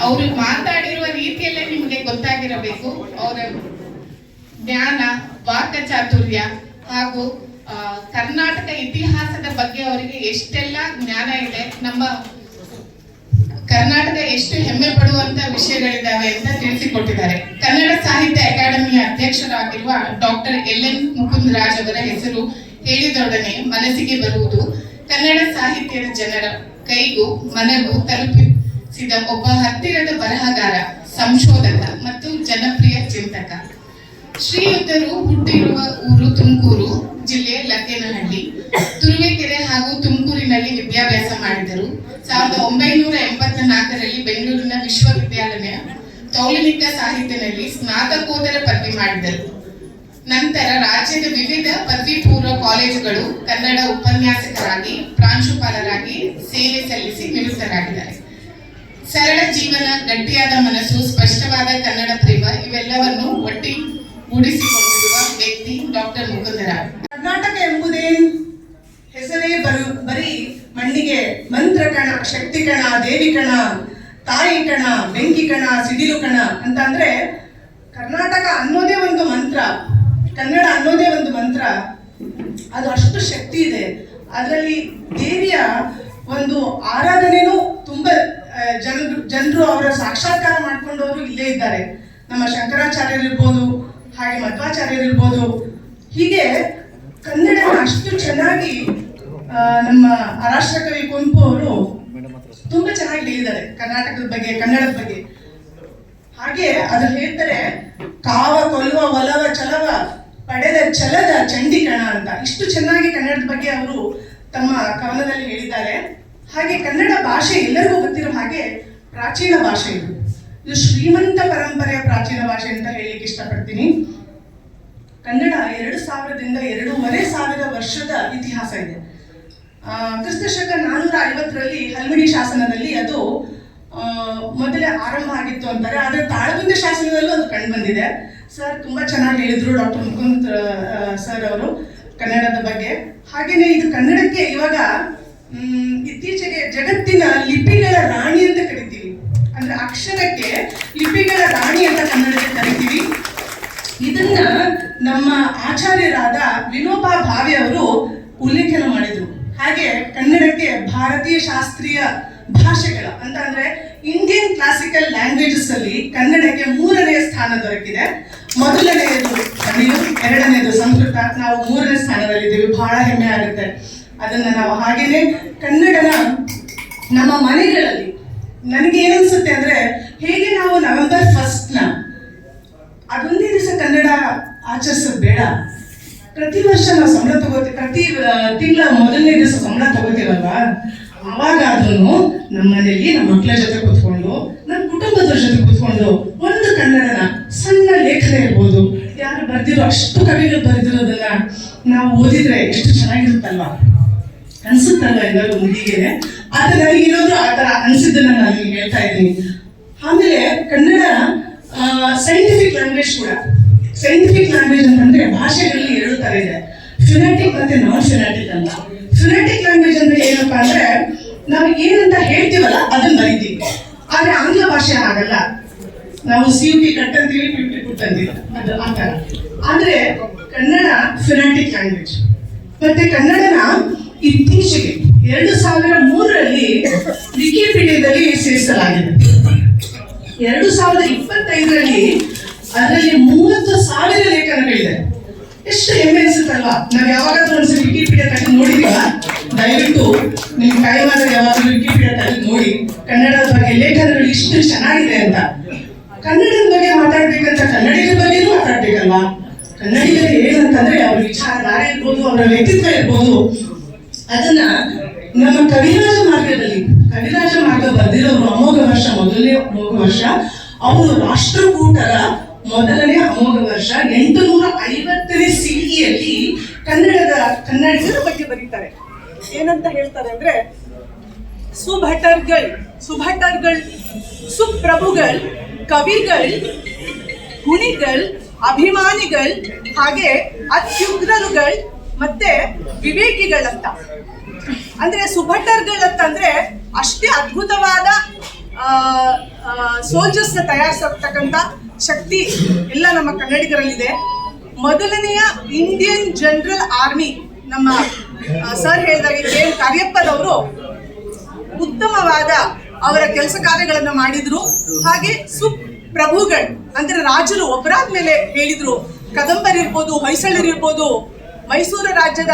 ಅವರು ಮಾತಾಡಿರುವ ರೀತಿಯಲ್ಲೇ ನಿಮಗೆ ಗೊತ್ತಾಗಿರಬೇಕು ಅವರ ಜ್ಞಾನ, ವಾಕ್ಚಾತುರ್ಯ ಹಾಗೂ ಕರ್ನಾಟಕ ಇತಿಹಾಸದ ಬಗ್ಗೆ ಅವರಿಗೆ ಎಷ್ಟೆಲ್ಲ ಜ್ಞಾನ ಇದೆ, ನಮ್ಮ ಕರ್ನಾಟಕ ಎಷ್ಟು ಹೆಮ್ಮೆ ಪಡುವಂತ ವಿಷಯಗಳಿದ್ದಾವೆ ಅಂತ ತಿಳಿಸಿಕೊಟ್ಟಿದ್ದಾರೆ. ಕನ್ನಡ ಸಾಹಿತ್ಯ ಅಕಾಡೆಮಿಯ ಅಧ್ಯಕ್ಷರಾಗಿರುವ ಡಾಕ್ಟರ್ LN ಮುಕುಂದರಾಜ್ ಅವರ ಹೆಸರು ಹೇಳಿದೊಡನೆ ಮನಸ್ಸಿಗೆ ಬರುವುದು ಕನ್ನಡ ಸಾಹಿತ್ಯದ ಜನರ ಕೈಗೂ ಮನಗೂ ತಲುಪಿಸಿದ ಒಬ್ಬ ಹತ್ತಿರದ ಬರಹಗಾರ, ಸಂಶೋಧಕ ಮತ್ತು ಜನಪ್ರಿಯ ಚಿಂತಕ. ಶ್ರೀಯುತರು ಹುಟ್ಟಿರುವ ಊರು ತುಮಕೂರು ಜಿಲ್ಲೆಯ ಲಕ್ಕೇನಹಳ್ಳಿ. ತುರುವೇಕೆರೆ ಹಾಗೂ ತುಮಕೂರಿನಲ್ಲಿ ವಿದ್ಯಾಭ್ಯಾಸ ಮಾಡಿದರು. 1984ರಲ್ಲಿ ಬೆಂಗಳೂರಿನ ವಿಶ್ವವಿದ್ಯಾಲಯ ತೌಲನಿಕ ಸಾಹಿತ್ಯದಲ್ಲಿ ಸ್ನಾತಕೋತ್ತರ ಪದವಿ ಮಾಡಿದರು. ನಂತರ ರಾಜ್ಯದ ವಿವಿಧ ಪದವಿ ಪೂರ್ವ ಕಾಲೇಜುಗಳು ಕನ್ನಡ ಉಪನ್ಯಾಸಕರಾಗಿ, ಪ್ರಾಂಶುಪಾಲರಾಗಿ ಸೇವೆ ಸಲ್ಲಿಸಿ ನಿವೃತ್ತರಾಗಿದ್ದಾರೆ. ಸರಳ ಜೀವನ, ಗಟ್ಟಿಯಾದ ಮನಸ್ಸು, ಸ್ಪಷ್ಟವಾದ ಕನ್ನಡ ಪ್ರೇಮ ಇವೆಲ್ಲವನ್ನು ಒಟ್ಟಿಗೂಡಿಸಿಕೊಂಡಿರುವ ವ್ಯಕ್ತಿ ಡಾಕ್ಟರ್ ಮುಕುಂದರಾವ್. ಕರ್ನಾಟಕ ಎಂಬುದೇನು ಹೆಸರೇ ಬರೀ ಮಣ್ಣಿಗೆ ಮಂತ್ರ ಕಣ, ಶಕ್ತಿ ಕಣ, ದೇವಿ ಕಣ, ತಾಯಿ ಕಣ, ಬೆಂಕಿ ಕಣ, ಸಿಡಿಲು ಕಣ ಅಂತ ಅಂದ್ರೆ ಕರ್ನಾಟಕ ಅನ್ನೋದೇ ಒಂದು ಮಂತ್ರ, ಕನ್ನಡ ಅನ್ನೋದೇ ಒಂದು ಮಂತ್ರ. ಅದು ಅಷ್ಟು ಶಕ್ತಿ ಇದೆ. ಅದರಲ್ಲಿ ದೇವಿಯ ಒಂದು ಆರಾಧನೆನೂ ತುಂಬಾ ಜನರು ಅವರ ಸಾಕ್ಷಾತ್ಕಾರ ಮಾಡ್ಕೊಂಡವರು ಇಲ್ಲೇ ಇದ್ದಾರೆ. ನಮ್ಮ ಶಂಕರಾಚಾರ್ಯರಿರ್ಬೋದು, ಹಾಗೆ ಮಧ್ವಾಚಾರ್ಯರಿರ್ಬೋದು. ಹೀಗೆ ಕನ್ನಡ ಅಷ್ಟು ಚೆನ್ನಾಗಿ ನಮ್ಮ ರಾಷ್ಟ್ರಕವಿ ಕುವೆಂಪು ಅವರು ತುಂಬಾ ಚೆನ್ನಾಗಿ ಹೇಳಿದ್ದಾರೆ ಕರ್ನಾಟಕದ ಬಗ್ಗೆ, ಕನ್ನಡದ ಬಗ್ಗೆ. ಹಾಗೆ ಅದು ಹೇಳ್ತಾರೆ, ಕಾವ ಕೊಲ್ಲುವ ಒಲವ ಚಲವ ಪಡೆದ ಛಲದ ಚಂಡಿಕಣ ಅಂತ. ಇಷ್ಟು ಚೆನ್ನಾಗಿ ಕನ್ನಡದ ಬಗ್ಗೆ ಅವರು ತಮ್ಮ ಕವನದಲ್ಲಿ ಹೇಳಿದ್ದಾರೆ. ಹಾಗೆ ಕನ್ನಡ ಭಾಷೆ ಎಲ್ಲರಿಗೂ ಗೊತ್ತಿರೋ ಹಾಗೆ ಪ್ರಾಚೀನ ಭಾಷೆ ಇದು. ಇದು ಶ್ರೀಮಂತ ಪರಂಪರೆಯ ಪ್ರಾಚೀನ ಭಾಷೆ ಅಂತ ಹೇಳಲಿಕ್ಕೆ ಇಷ್ಟಪಡ್ತೀನಿ. ಕನ್ನಡ 2000ದಿಂದ 2500 ವರ್ಷದ ಇತಿಹಾಸ ಇದೆ. ಕ್ರಿಸ್ತಶಕ 450ರಲ್ಲಿ ಹಲ್ಮಿಡಿ ಶಾಸನದಲ್ಲಿ ಅದು ಮೊದಲೇ ಆರಂಭ ಆಗಿತ್ತು ಅಂತಾರೆ. ಆದರೆ ತಾಳಗುಂದೆ ಶಾಸನದಲ್ಲೂ ಅದು ಕಂಡು ಬಂದಿದೆ. ಸರ್ ತುಂಬಾ ಚೆನ್ನಾಗಿ ಹೇಳಿದ್ರು, ಡಾಕ್ಟರ್ ಮುಕುಂದ್ ಸರ್ ಅವರು ಕನ್ನಡದ ಬಗ್ಗೆ. ಹಾಗೇನೆ ಇದು ಕನ್ನಡಕ್ಕೆ ಇವಾಗ ಇತ್ತೀಚೆಗೆ ಜಗತ್ತಿನ ಲಿಪಿಗಳ ರಾಣಿ ಅಂತ ಕರಿತೀವಿ. ಅಂದ್ರೆ ಅಕ್ಷರಕ್ಕೆ ಲಿಪಿಗಳ ರಾಣಿ ಅಂತ ಕನ್ನಡಕ್ಕೆ ಕರಿತೀವಿ. ಇದನ್ನ ನಮ್ಮ ಆಚಾರ್ಯರಾದ ವಿನೋಬಾ ಭಾವೆ ಅವರು ಉಲ್ಲೇಖನ ಮಾಡಿದ್ರು. ಹಾಗೆ ಕನ್ನಡಕ್ಕೆ ಭಾರತೀಯ ಶಾಸ್ತ್ರೀಯ ಭಾಷೆಗಳ ಅಂತ ಅಂದ್ರೆ ಇಂಡಿಯನ್ ಕ್ಲಾಸಿಕಲ್ ಲ್ಯಾಂಗ್ವೇಜಸ್ ಅಲ್ಲಿ ಕನ್ನಡಕ್ಕೆ 3ನೇ ಸ್ಥಾನ ದೊರಕಿದೆ. ಮೊದಲನೆಯದು ತಮಿಳು, 2ನೇದು ಸಂಸ್ಕೃತ, ನಾವು 3ನೇ ಸ್ಥಾನದಲ್ಲಿದ್ದೀವಿ. ಬಹಳ ಹೆಮ್ಮೆ ಆಗುತ್ತೆ. ಅದನ್ನ ನಾವು ಹಾಗೇನೆ ಕನ್ನಡನ ನಮ್ಮ ಮನೆಗಳಲ್ಲಿ, ನನಗೆ ಏನನ್ಸುತ್ತೆ ಅಂದ್ರೆ, ಹೇಗೆ ನಾವು ನವೆಂಬರ್ 1ನ ಅದೊಂದೇ ದಿವಸ ಕನ್ನಡ ಆಚರಿಸೋದು ಬೇಡ. ಪ್ರತಿ ವರ್ಷ ನಾವು ಸಂಬಳ ತಗೋತೀವಿ, ಪ್ರತಿ ತಿಂಗಳ ಮೊದಲನೇ ದಿವಸ ಸಂಬಳ ತಗೋತೀವಲ್ವಾ, ಅವಾಗಾದ್ರೂ ನಮ್ಮ ಮನೆಯಲ್ಲಿ ನಮ್ಮ ಮಕ್ಕಳ ಜೊತೆ ಕೂತ್ಕೊಂಡು, ನಮ್ಮ ಕುಟುಂಬದವ್ರ ಜೊತೆ ಕೂತ್ಕೊಂಡು ಒಂದು ಕನ್ನಡನ ಸಣ್ಣ ಲೇಖನ ಇರ್ಬೋದು, ಯಾರು ಬರ್ದಿರೋ ಅಷ್ಟು ಕವಿಗಳು ಬರೆದಿರೋದನ್ನ ನಾವು ಓದಿದ್ರೆ ಎಷ್ಟು ಚೆನ್ನಾಗಿರುತ್ತಲ್ವಾ, ಅನ್ಸುತ್ತಲ್ವ ಎಲ್ಲರೂ ಮುಗಿಗೆ. ಆದ್ರೆ ನನಗಿರೋದು ಆ ಥರ ಅನ್ಸಿದ್ದನ್ನ ನಾನು ನಿಮ್ಗೆ ಹೇಳ್ತಾ ಇದ್ದೀನಿ. ಆಮೇಲೆ ಕನ್ನಡ ಸೈಂಟಿಫಿಕ್ ಲ್ಯಾಂಗ್ವೇಜ್ ಕೂಡ. ಸೈಂಟಿಫಿಕ್ ಲ್ಯಾಂಗ್ವೇಜ್ ಅಂತಂದ್ರೆ ಭಾಷೆಗಳಲ್ಲಿ 2 ತರ ಇದೆ, ಫಿನಾಟಿಕ್ ಮತ್ತೆ ನಾನ್ ಫಿನಾಟಿಕ್ ಅಂತ. ಫಿನಾಟಿಕ್ ಲ್ಯಾಂಗ್ವೇಜ್ ಅಂದ್ರೆ ಏನಪ್ಪಾ ಅಂದ್ರೆ, ನಾವು ಏನಂತ ಹೇಳ್ತೀವಲ್ಲ ಅದನ್ನ ಬರೀತೀವಿ. ಆದ್ರೆ ಆಂಗ್ಲ ಭಾಷೆ ಆಗಲ್ಲ. ನಾವು CUP ಕಟ್ ಅಂತೀವಿ, PP ಪುಟ್ ಅಂತೀವಿ, ಅದು ಆ ತರ. ಆದ್ರೆ ಕನ್ನಡ ಫಿನಾಟಿಕ್ ಲ್ಯಾಂಗ್ವೇಜ್. ಮತ್ತೆ ಕನ್ನಡನ ಇತ್ತೀಚೆಗೆ 2003ರಲ್ಲಿ ವಿಕಿಪೀಡಿಯಾದಲ್ಲಿ ಸೇರಿಸಲಾಗಿದೆ. 2025ರಲ್ಲಿ ಅದರಲ್ಲಿ 30,000 ಲೇಖನಗಳಿದೆ. ಎಷ್ಟು ಹೆಮ್ಮೆ ಅನ್ಸುತ್ತಲ್ವಾ. ನಾವು ಯಾವಾಗಾದ್ರೂ ಒಂದ್ಸರಿ ವಿಕಿಪೀಡಿಯಾ ತೆಗೆದು ನೋಡಿದೀವ? ದಯವಿಟ್ಟು ನಿಮ್ಗೆ ಟೈಮ್ ಆದ್ರೆ ಯಾವಾಗಲೂ ವಿಕಿಪೀಡಿಯಾ ತೆಗೆದು ನೋಡಿ, ಕನ್ನಡದ ಬಗ್ಗೆ ಲೇಖನಗಳು ಇಷ್ಟು ಚೆನ್ನಾಗಿದೆ ಅಂತ. ಕನ್ನಡದ ಬಗ್ಗೆ ಮಾತಾಡ್ಬೇಕಂತ ಕನ್ನಡಿಗರ ಬಗ್ಗೆನೂ ಮಾತಾಡ್ಬೇಕಲ್ವಾ. ಕನ್ನಡಿಗರು ಏನಂತಂದ್ರೆ ಅವ್ರ ವಿಚಾರಧಾರೆ ಇರ್ಬೋದು, ಅವರ ವ್ಯಕ್ತಿತ್ವ ಇರ್ಬೋದು, ಅದನ್ನ ನಮ್ಮ ಕವಿರಾಜ ಮಾರ್ಗ ಬರೆದಿರೋರು ಅಮೋಘ ವರ್ಷ, ಮೊದಲನೇ ಅಮೋಘ ವರ್ಷ. ಅವರು ರಾಷ್ಟ್ರಕೂಟರ ಮೊದಲನೇ ಅಮೋಘ ವರ್ಷ 850ನೇ CEಯಲ್ಲಿ ಕನ್ನಡಿಗರ ಬಗ್ಗೆ ಬರೀತಾರೆ. ಏನಂತ ಹೇಳ್ತಾರೆ ಅಂದ್ರೆ, ಸುಭಟರ್ಗಳ್, ಸುಪ್ರಭುಗಳ್, ಕವಿಗಳ್, ಗುಣಿಗಳ್, ಅಭಿಮಾನಿಗಳ್, ಹಾಗೆ ಅತ್ಯುಗ್ರರುಗಳ್ ಮತ್ತೆ ವಿವೇಕಿಗಳಂತ. ಅಂದ್ರೆ ಸುಭಟರ್ಗಳಂತಂದ್ರೆ ಅಷ್ಟೇ ಅದ್ಭುತವಾದ ಸೋಲ್ಜರ್ಸ್ ತಯಾರಿಸತಕ್ಕಂಥ ಶಕ್ತಿ ಎಲ್ಲ ನಮ್ಮ ಕನ್ನಡಿಗರಲ್ಲಿದೆ. ಮೊದಲನೆಯ ಇಂಡಿಯನ್ ಜನರಲ್ ಆರ್ಮಿ ನಮ್ಮ ಸರ್ ಹೇಳಿದಾಗೆ KM ಕಾರ್ಯಪ್ಪನವರು ಉತ್ತಮವಾದ ಅವರ ಕೆಲಸ ಕಾರ್ಯಗಳನ್ನು ಮಾಡಿದ್ರು. ಹಾಗೆ ಸುಪ್ರಭುಗಳು ಅಂದ್ರೆ ರಾಜರು ಒಬ್ಬರಾದ್ಮೇಲೆ ಹೇಳಿದ್ರು. ಕದಂಬರಿರ್ಬೋದು, ಹೊಯ್ಸಳರಿರ್ಬೋದು, ಮೈಸೂರು ರಾಜ್ಯದ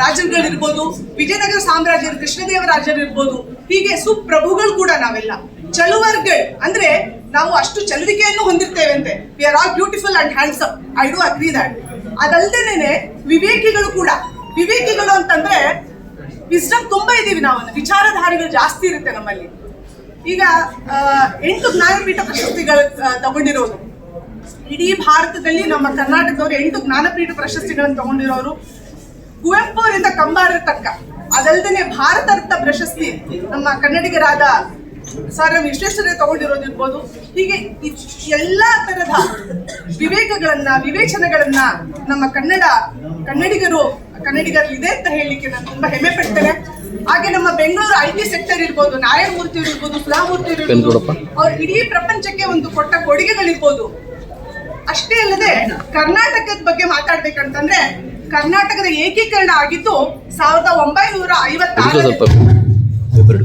ರಾಜರುಗಳಿರ್ಬೋದು, ವಿಜಯನಗರ ಸಾಮ್ರಾಜ್ಯದ ಕೃಷ್ಣದೇವರಾಜರಿರ್ಬೋದು, ಹೀಗೆ ಸುಪ್ರಭುಗಳು ಕೂಡ ನಾವೆಲ್ಲ ಚಲುವರ್ಗಳು. ಅಂದ್ರೆ ನಾವು ಅಷ್ಟು ಚಲುವಿಕೆಯನ್ನು ಹೊಂದಿರ್ತೇವಂತೆ. We are all beautiful and handsome. I do agree that. ಅದಲ್ದೇನೆ ವಿವೇಕಿಗಳು ಕೂಡ. ವಿವೇಕಿಗಳು ಅಂತಂದ್ರೆ ವಿಸ್ಡಮ್ ತುಂಬಾ ಇದೀವಿ ನಾವು, ವಿಚಾರಧಾರೆಗಳು ಜಾಸ್ತಿ ಇರುತ್ತೆ ನಮ್ಮಲ್ಲಿ. ಈಗ 8 ಜ್ಞಾನಪೀಠ ಪ್ರಶಸ್ತಿಗಳು ತಗೊಂಡಿರೋರು ಇಡೀ ಭಾರತದಲ್ಲಿ. ನಮ್ಮ ಕರ್ನಾಟಕದವರು 8 ಜ್ಞಾನಪೀಠ ಪ್ರಶಸ್ತಿಗಳನ್ನು ತಗೊಂಡಿರೋರು. ಕುವೆಂಪು ಅವರಿಂದ ಕಂಬಾರರ ತನಕ. ಅದಲ್ದೇನೆ ಭಾರತ ರತ್ನ ಪ್ರಶಸ್ತಿ ನಮ್ಮ ಕನ್ನಡಿಗರಾದ ಸರ್ ವಿಶ್ವೇಶ್ವರಯ್ಯ ತಗೊಂಡಿರೋದಿರ್ಬೋದು. ಹೀಗೆ ಎಲ್ಲಾ ತರಹ ವಿವೇಕಗಳನ್ನ, ವಿವೇಚನೆಗಳನ್ನ ನಮ್ಮ ಕನ್ನಡಿಗರಲ್ಲಿದೆ ಅಂತ ಹೇಳಲಿಕ್ಕೆ ನಾನು ತುಂಬಾ ಹೆಮ್ಮೆ ಪಡ್ತೇನೆ. ಹಾಗೆ ನಮ್ಮ ಬೆಂಗಳೂರು IT ಸೆಕ್ಟರ್ ಇರ್ಬೋದು, ನಾರಾಯಣಮೂರ್ತಿ ಇರ್ಬೋದು, ಸುಧಾಮೂರ್ತಿ ಇರ್ಬೋದು, ಅವ್ರು ಇಡೀ ಪ್ರಪಂಚಕ್ಕೆ ಒಂದು ಕೊಟ್ಟ ಕೊಡುಗೆಗಳಿರ್ಬೋದು. ಅಷ್ಟೇ ಅಲ್ಲದೆ ಕರ್ನಾಟಕದ ಬಗ್ಗೆ ಮಾತಾಡ್ಬೇಕಂತಂದ್ರೆ ಕರ್ನಾಟಕದ ಏಕೀಕರಣ ಆಗಿದ್ದು 1956.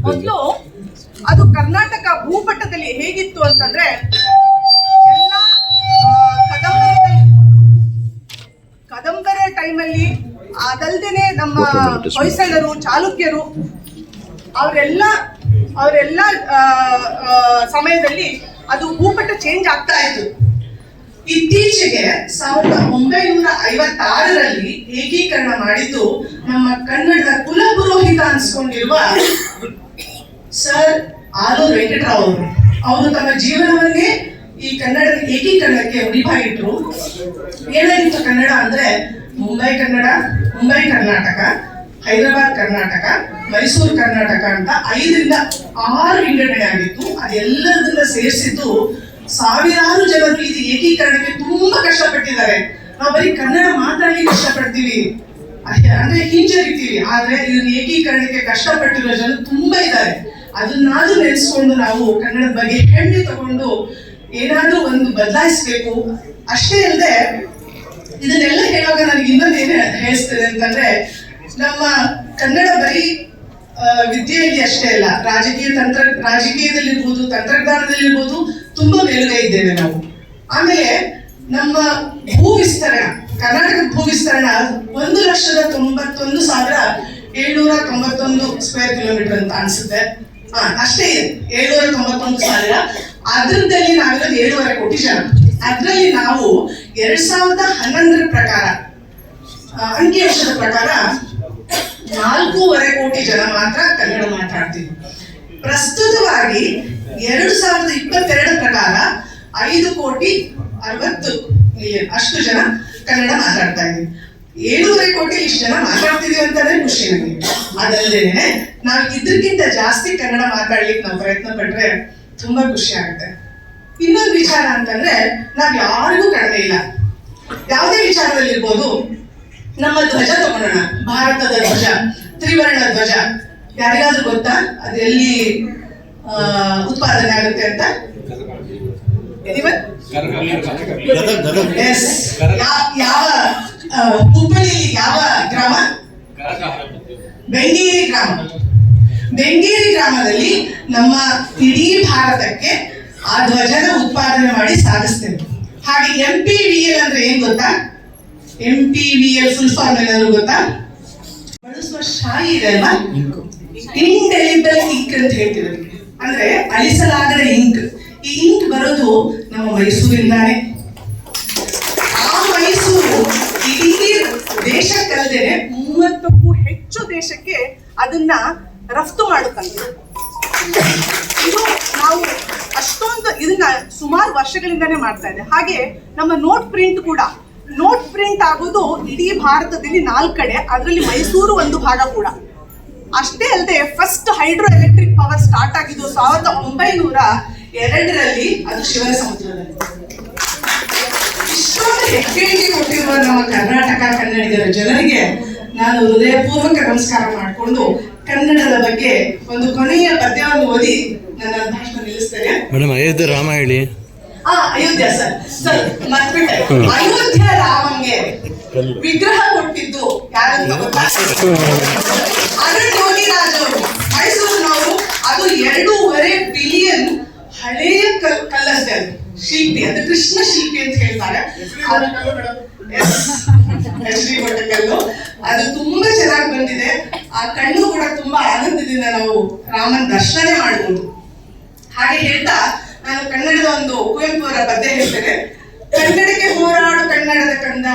ಮೊದಲು ಅದು ಕರ್ನಾಟಕ ಭೂಪಟದಲ್ಲಿ ಹೇಗಿತ್ತು ಅಂತಂದ್ರೆ ಎಲ್ಲ ಕದಂಬರ ಟೈಮಲ್ಲಿ, ಅದಲ್ದೇನೆ ನಮ್ಮ ಹೊಯ್ಸಳರು, ಚಾಲುಕ್ಯರು ಅವರೆಲ್ಲ ಸಮಯದಲ್ಲಿ ಅದು ಭೂಪಟ ಚೇಂಜ್ ಆಗ್ತಾ ಇತ್ತು. ಇತ್ತೀಚೆಗೆ 1956ರಲ್ಲಿ ಏಕೀಕರಣ ಮಾಡಿದ್ದು ನಮ್ಮ ಕನ್ನಡದ ಕುಲಪುರೋಹಿತ ಅನ್ಸ್ಕೊಂಡಿರುವ ಸರ್ ಆಲೂರು ವೆಂಕಟರಾವ್ ಅವರು. ಅವರು ತಮ್ಮ ಜೀವನವನ್ನೇ ಈ ಕನ್ನಡದ ಏಕೀಕರಣಕ್ಕೆ ಮುಡಿಪಾಗಿಟ್ರು. ಏನಾಗಿತ್ತು ಕನ್ನಡ ಅಂದ್ರೆ ಮುಂಬೈ ಕರ್ನಾಟಕ, ಹೈದರಾಬಾದ್ ಕರ್ನಾಟಕ, ಮೈಸೂರು ಕರ್ನಾಟಕ ಅಂತ 5ರಿಂದ 6 ವಿಂಗಡಣೆ ಆಗಿತ್ತು. ಅದೆಲ್ಲದನ್ನ ಸೇರಿಸಿದ್ದು ಸಾವಿರಾರು ಜನರು ಇದು ಏಕೀಕರಣಕ್ಕೆ ತುಂಬಾ ಕಷ್ಟಪಟ್ಟಿದ್ದಾರೆ. ನಾವು ಬರೀ ಕನ್ನಡ ಮಾತಾಡ್ಲಿಕ್ಕೆ ಕಷ್ಟಪಡ್ತೀವಿ, ಅಂದ್ರೆ ಹಿಂಜರಿತೀವಿ. ಆದ್ರೆ ಇದನ್ನ ಏಕೀಕರಣಕ್ಕೆ ಕಷ್ಟಪಟ್ಟಿರೋ ಜನ ತುಂಬಾ ಇದ್ದಾರೆ. ಅದನ್ನಾದ್ರೂ ನೆನೆಸ್ಕೊಂಡು ನಾವು ಕನ್ನಡದ ಬಗ್ಗೆ ಹೆಮ್ಮೆ ತಗೊಂಡು ಏನಾದ್ರೂ ಒಂದು ಬದಲಾಯಿಸ್ಬೇಕು. ಅಷ್ಟೇ ಅಲ್ಲದೆ ಇದನ್ನೆಲ್ಲ ಹೇಳುವಾಗ ನನಗೆ ಇನ್ನೊಂದೇನು ಹೇಳ್ತೇನೆ ಅಂತಂದ್ರೆ, ನಮ್ಮ ಕನ್ನಡ ಬರೀ ವಿದ್ಯೆಯಲ್ಲಿ ಅಷ್ಟೇ ಅಲ್ಲ, ರಾಜಕೀಯದಲ್ಲಿರ್ಬೋದು, ತಂತ್ರಜ್ಞಾನದಲ್ಲಿರ್ಬೋದು ತುಂಬಾ ಮೇಲುಗೈ ಇದ್ದೇವೆ ನಾವು. ಆಮೇಲೆ ನಮ್ಮ ಭೂ ವಿಸ್ತರಣ, ಕರ್ನಾಟಕದ ಭೂ ವಿಸ್ತರಣ 1,91,791 ಸ್ಕ್ವೇರ್ ಕಿಲೋಮೀಟರ್ ಅಂತ ಅನ್ಸುತ್ತೆ. ಅಷ್ಟೇ ಇದೆ, 791,000. ಅದ್ರದಲ್ಲಿ ನಾವಿರೋದು 7.5 ಕೋಟಿ ಜನ. ಅದ್ರಲ್ಲಿ ನಾವು 2011 ಪ್ರಕಾರ, ಅಂಕಿಅಂಶದ ಪ್ರಕಾರ 4.5 ಕೋಟಿ ಜನ ಮಾತ್ರ ಕನ್ನಡ ಮಾತಾಡ್ತೀವಿ. ಪ್ರಸ್ತುತವಾಗಿ 2022 ಪ್ರಕಾರ 5,60,00,000 ಅಷ್ಟು ಜನ ಕನ್ನಡ ಮಾತಾಡ್ತಾ ಇದ್ದೀವಿ. 7.5 ಕೋಟಿ ಇಷ್ಟು ಜನ ಮಾತಾಡ್ತಿದೀವಿ ಅಂತಾನೆ ಖುಷಿ ನನಗೆ. ಅದಲ್ಲದೇನೆ ನಾವು ಇದಕ್ಕಿಂತ ಜಾಸ್ತಿ ಕನ್ನಡ ಮಾತಾಡ್ಲಿಕ್ಕೆ ನಾವು ಪ್ರಯತ್ನ ಪಟ್ರೆ ತುಂಬಾ ಖುಷಿ ಆಗುತ್ತೆ. ಇನ್ನೊಂದು ವಿಚಾರ ಅಂತಂದ್ರೆ ನಾವ್ ಯಾರಿಗೂ ಕಡಿಮೆ ಇಲ್ಲ. ಯಾವುದೇ ವಿಚಾರದಲ್ಲಿರ್ಬೋದು. ನಮ್ಮ ಧ್ವಜ ತಗೊಳ್ಳೋಣ, ಭಾರತದ ಧ್ವಜ, ತ್ರಿವರ್ಣ ಧ್ವಜ. ಯಾರಿಗಾದ್ರೂ ಗೊತ್ತಾ ಅದು ಎಲ್ಲಿ ಉತ್ಪಾದನೆ ಆಗುತ್ತೆ ಅಂತ? ಯಾವ ಹುಬ್ಬಳ್ಳಿ ಯಾವ ಗ್ರಾಮ? ಬೆಂಗೇರಿ ಗ್ರಾಮ. ಬೆಂಗೇರಿ ಗ್ರಾಮದಲ್ಲಿ ನಮ್ಮ ಇಡೀ ಭಾರತಕ್ಕೆ ಆ ಧ್ವಜದ ಉತ್ಪಾದನೆ ಮಾಡಿ ಸಾಗಿಸ್ತೇವೆ. ಹಾಗೆ MPVL ಅಂದ್ರೆ ಏನ್ ಗೊತ್ತಾ? MPVL ಫುಲ್ ಫಾರ್ಮ್ ಏನಾದ್ರು ಗೊತ್ತಾ? ಬಳಸುವ ಶಾಯಿ ಇದೆ ಅಲ್ವಾ, ಇಂಡೆಲಿಬಲ್ ಇಂಕ್ ಅಂತ ಹೇಳ್ತೀವಿ. ಅಂದ್ರೆ ಅಳಿಸಲಾಗದ ಇಂಕ್. ಈ ಇಂಕ್ ಬರೋದು ನಮ್ಮ ಮೈಸೂರಿಂದಾನೆ. ಆ ಮೈಸೂರು ಇಡೀ ದೇಶಕ್ಕಲ್ಲದೆ 30ಕ್ಕೂ ಹೆಚ್ಚು ದೇಶಕ್ಕೆ ಅದನ್ನ ರಫ್ತು ಮಾಡುತ್ತಂತೆ. ಇದು ನಾವು ಅಷ್ಟೊಂದು ಇದನ್ನ ಸುಮಾರು ವರ್ಷಗಳಿಂದಾನೇ ಮಾಡ್ತಾ ಇದೆ. ಹಾಗೆ ನಮ್ಮ ನೋಟ್ ಪ್ರಿಂಟ್ ಆಗೋದು ಇಡೀ ಭಾರತದಲ್ಲಿ 4 ಕಡೆ, ಅದರಲ್ಲಿ ಮೈಸೂರು ಒಂದು ಭಾಗ ಕೂಡ. ಅಷ್ಟೇ ಅಲ್ಲದೆ first hydro electric power start ಆಗಿದ್ದು 1902ರಲ್ಲಿ, ಅದು ಶಿವನ ಸಮುದ್ರದಲ್ಲಿ. ಇಷ್ಟೊಂದು ಹೆಗ್ಗಳಿಕೆ ಕೊಟ್ಟಿರುವ ನಮ್ಮ ಕರ್ನಾಟಕ ಕನ್ನಡಿಗರ ಜನರಿಗೆ ನಾನು ಹೃದಯಪೂರ್ವಕ ನಮಸ್ಕಾರ ಮಾಡಿಕೊಂಡು ಕನ್ನಡದ ಬಗ್ಗೆ ಒಂದು ಕೊನೆಯ ಪದ್ಯವನ್ನು ಓದಿ ನನ್ನ ಭಾಷಣ ನಿಲ್ಲಿಸ್ತೇನೆ. ಮೇಡಮ್, ಅಯೋಧ್ಯೆ ರಾಮ ಹೇಳಿ. ಅಯೋಧ್ಯ ಸರ್ ಮರ್ತ್ಬಿಟ್ಟೆ. ಅಯೋಧ್ಯ ರಾಮಂಗೆ ವಿಗ್ರಹ ಕೊಟ್ಟಿದ್ದು ಯಾರಂತ ಗೊತ್ತಾ? ಅದು ಟೋನಿರಾಜ್ ಮೈಸೂರಿನವರು. ಅದು 2.5 ಬಿಲಿಯನ್ ಹಳೆಯ ಕಲ್ಲಷ್ಟೇ. ಅದು ಶಿಲ್ಪಿ, ಅದು ಕೃಷ್ಣ ಶಿಲ್ಪಿ ಅಂತ ಹೇಳ್ತಾರೆ. ಎಚ್ ಡಿ ಕೊಟ್ಟಕಲ್ಲು. ಅದು ತುಂಬಾ ಚೆನ್ನಾಗಿ ಬಂದಿದೆ. ಆ ಕಣ್ಣು ಕೂಡ ತುಂಬಾ ಆನಂದದಿಂದ ನಾವು ರಾಮನ ದರ್ಶನ ಮಾಡಬಹುದು. ಹಾಗೆ ಹೇಳ್ತಾ ನಾನು ಕನ್ನಡದ ಒಂದು ಕುವೆಂಪು ಅವರ ಪದ್ಯ ಹೇಳ್ತೇನೆ. ಕನ್ನಡಕ್ಕೆ ಹೋರಾಡು ಕನ್ನಡದ ಕಂದ,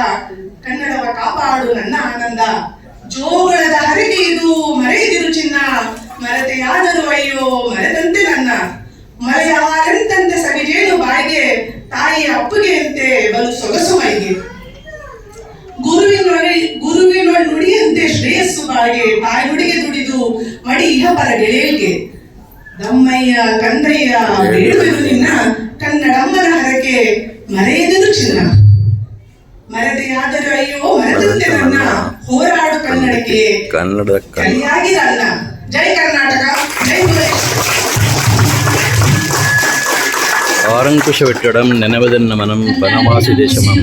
ಕನ್ನಡವ ಕಾಪಾಡು ನನ್ನ ಆನಂದ. ಜೋಗಳದ ಹರಕೆ ಇದು ಮರೆಯದಿರು ಚಿನ್ನ, ಮರೆತೆಯಾದರೂ ಅಯ್ಯೋ ಮರೆತಂತೆ ನನ್ನ. ಮರೆಯಾರಂತಂತೆ ಸವಿಜೇನು ಬಾಯಿಗೆ, ತಾಯಿಯ ಅಪ್ಪುಗೆ ಅಂತೆ ಬಲು ಸೊಗಸು ಮೈಗೆ. ಗುರುವಿನ ನುಡಿಯಂತೆ ಶ್ರೇಯಸ್ಸು ಬಾಯಿಗೆ, ತಾಯಿ ನುಡಿಗೆ ದುಡಿದು ಮಡಿ ಇಹಪರ ಗೆಳೆಯಲ್ಗೆ. ದಮ್ಮಯ್ಯ ಕಂದಯ್ಯ ಬೇಡುವೆನು ನಿನ್ನ, ಕನ್ನಡಮ್ಮನ ಹರಕೆ ಮರೆಯದಿರು ಚಿನ್ನ. ಮರೆತೆಯಾದರೂ ಅಯ್ಯೋ ಮರೆತಂತೆ ನನ್ನ, ಹೋರಾಡು ಕನ್ನಡಕ್ಕೆ ಕನ್ನಡದ ಕಲಿಯಾಗಿ ನನ್ನ. ಜೈ ಕರ್ನಾಟಕ, ಜೈ ಆರಂಕುಶ ವೆಟ್ಟಡಂ ನೆನವದನ್ನ ಮನಂ ಬನವಾಸಿ ದೇಶಮಂ.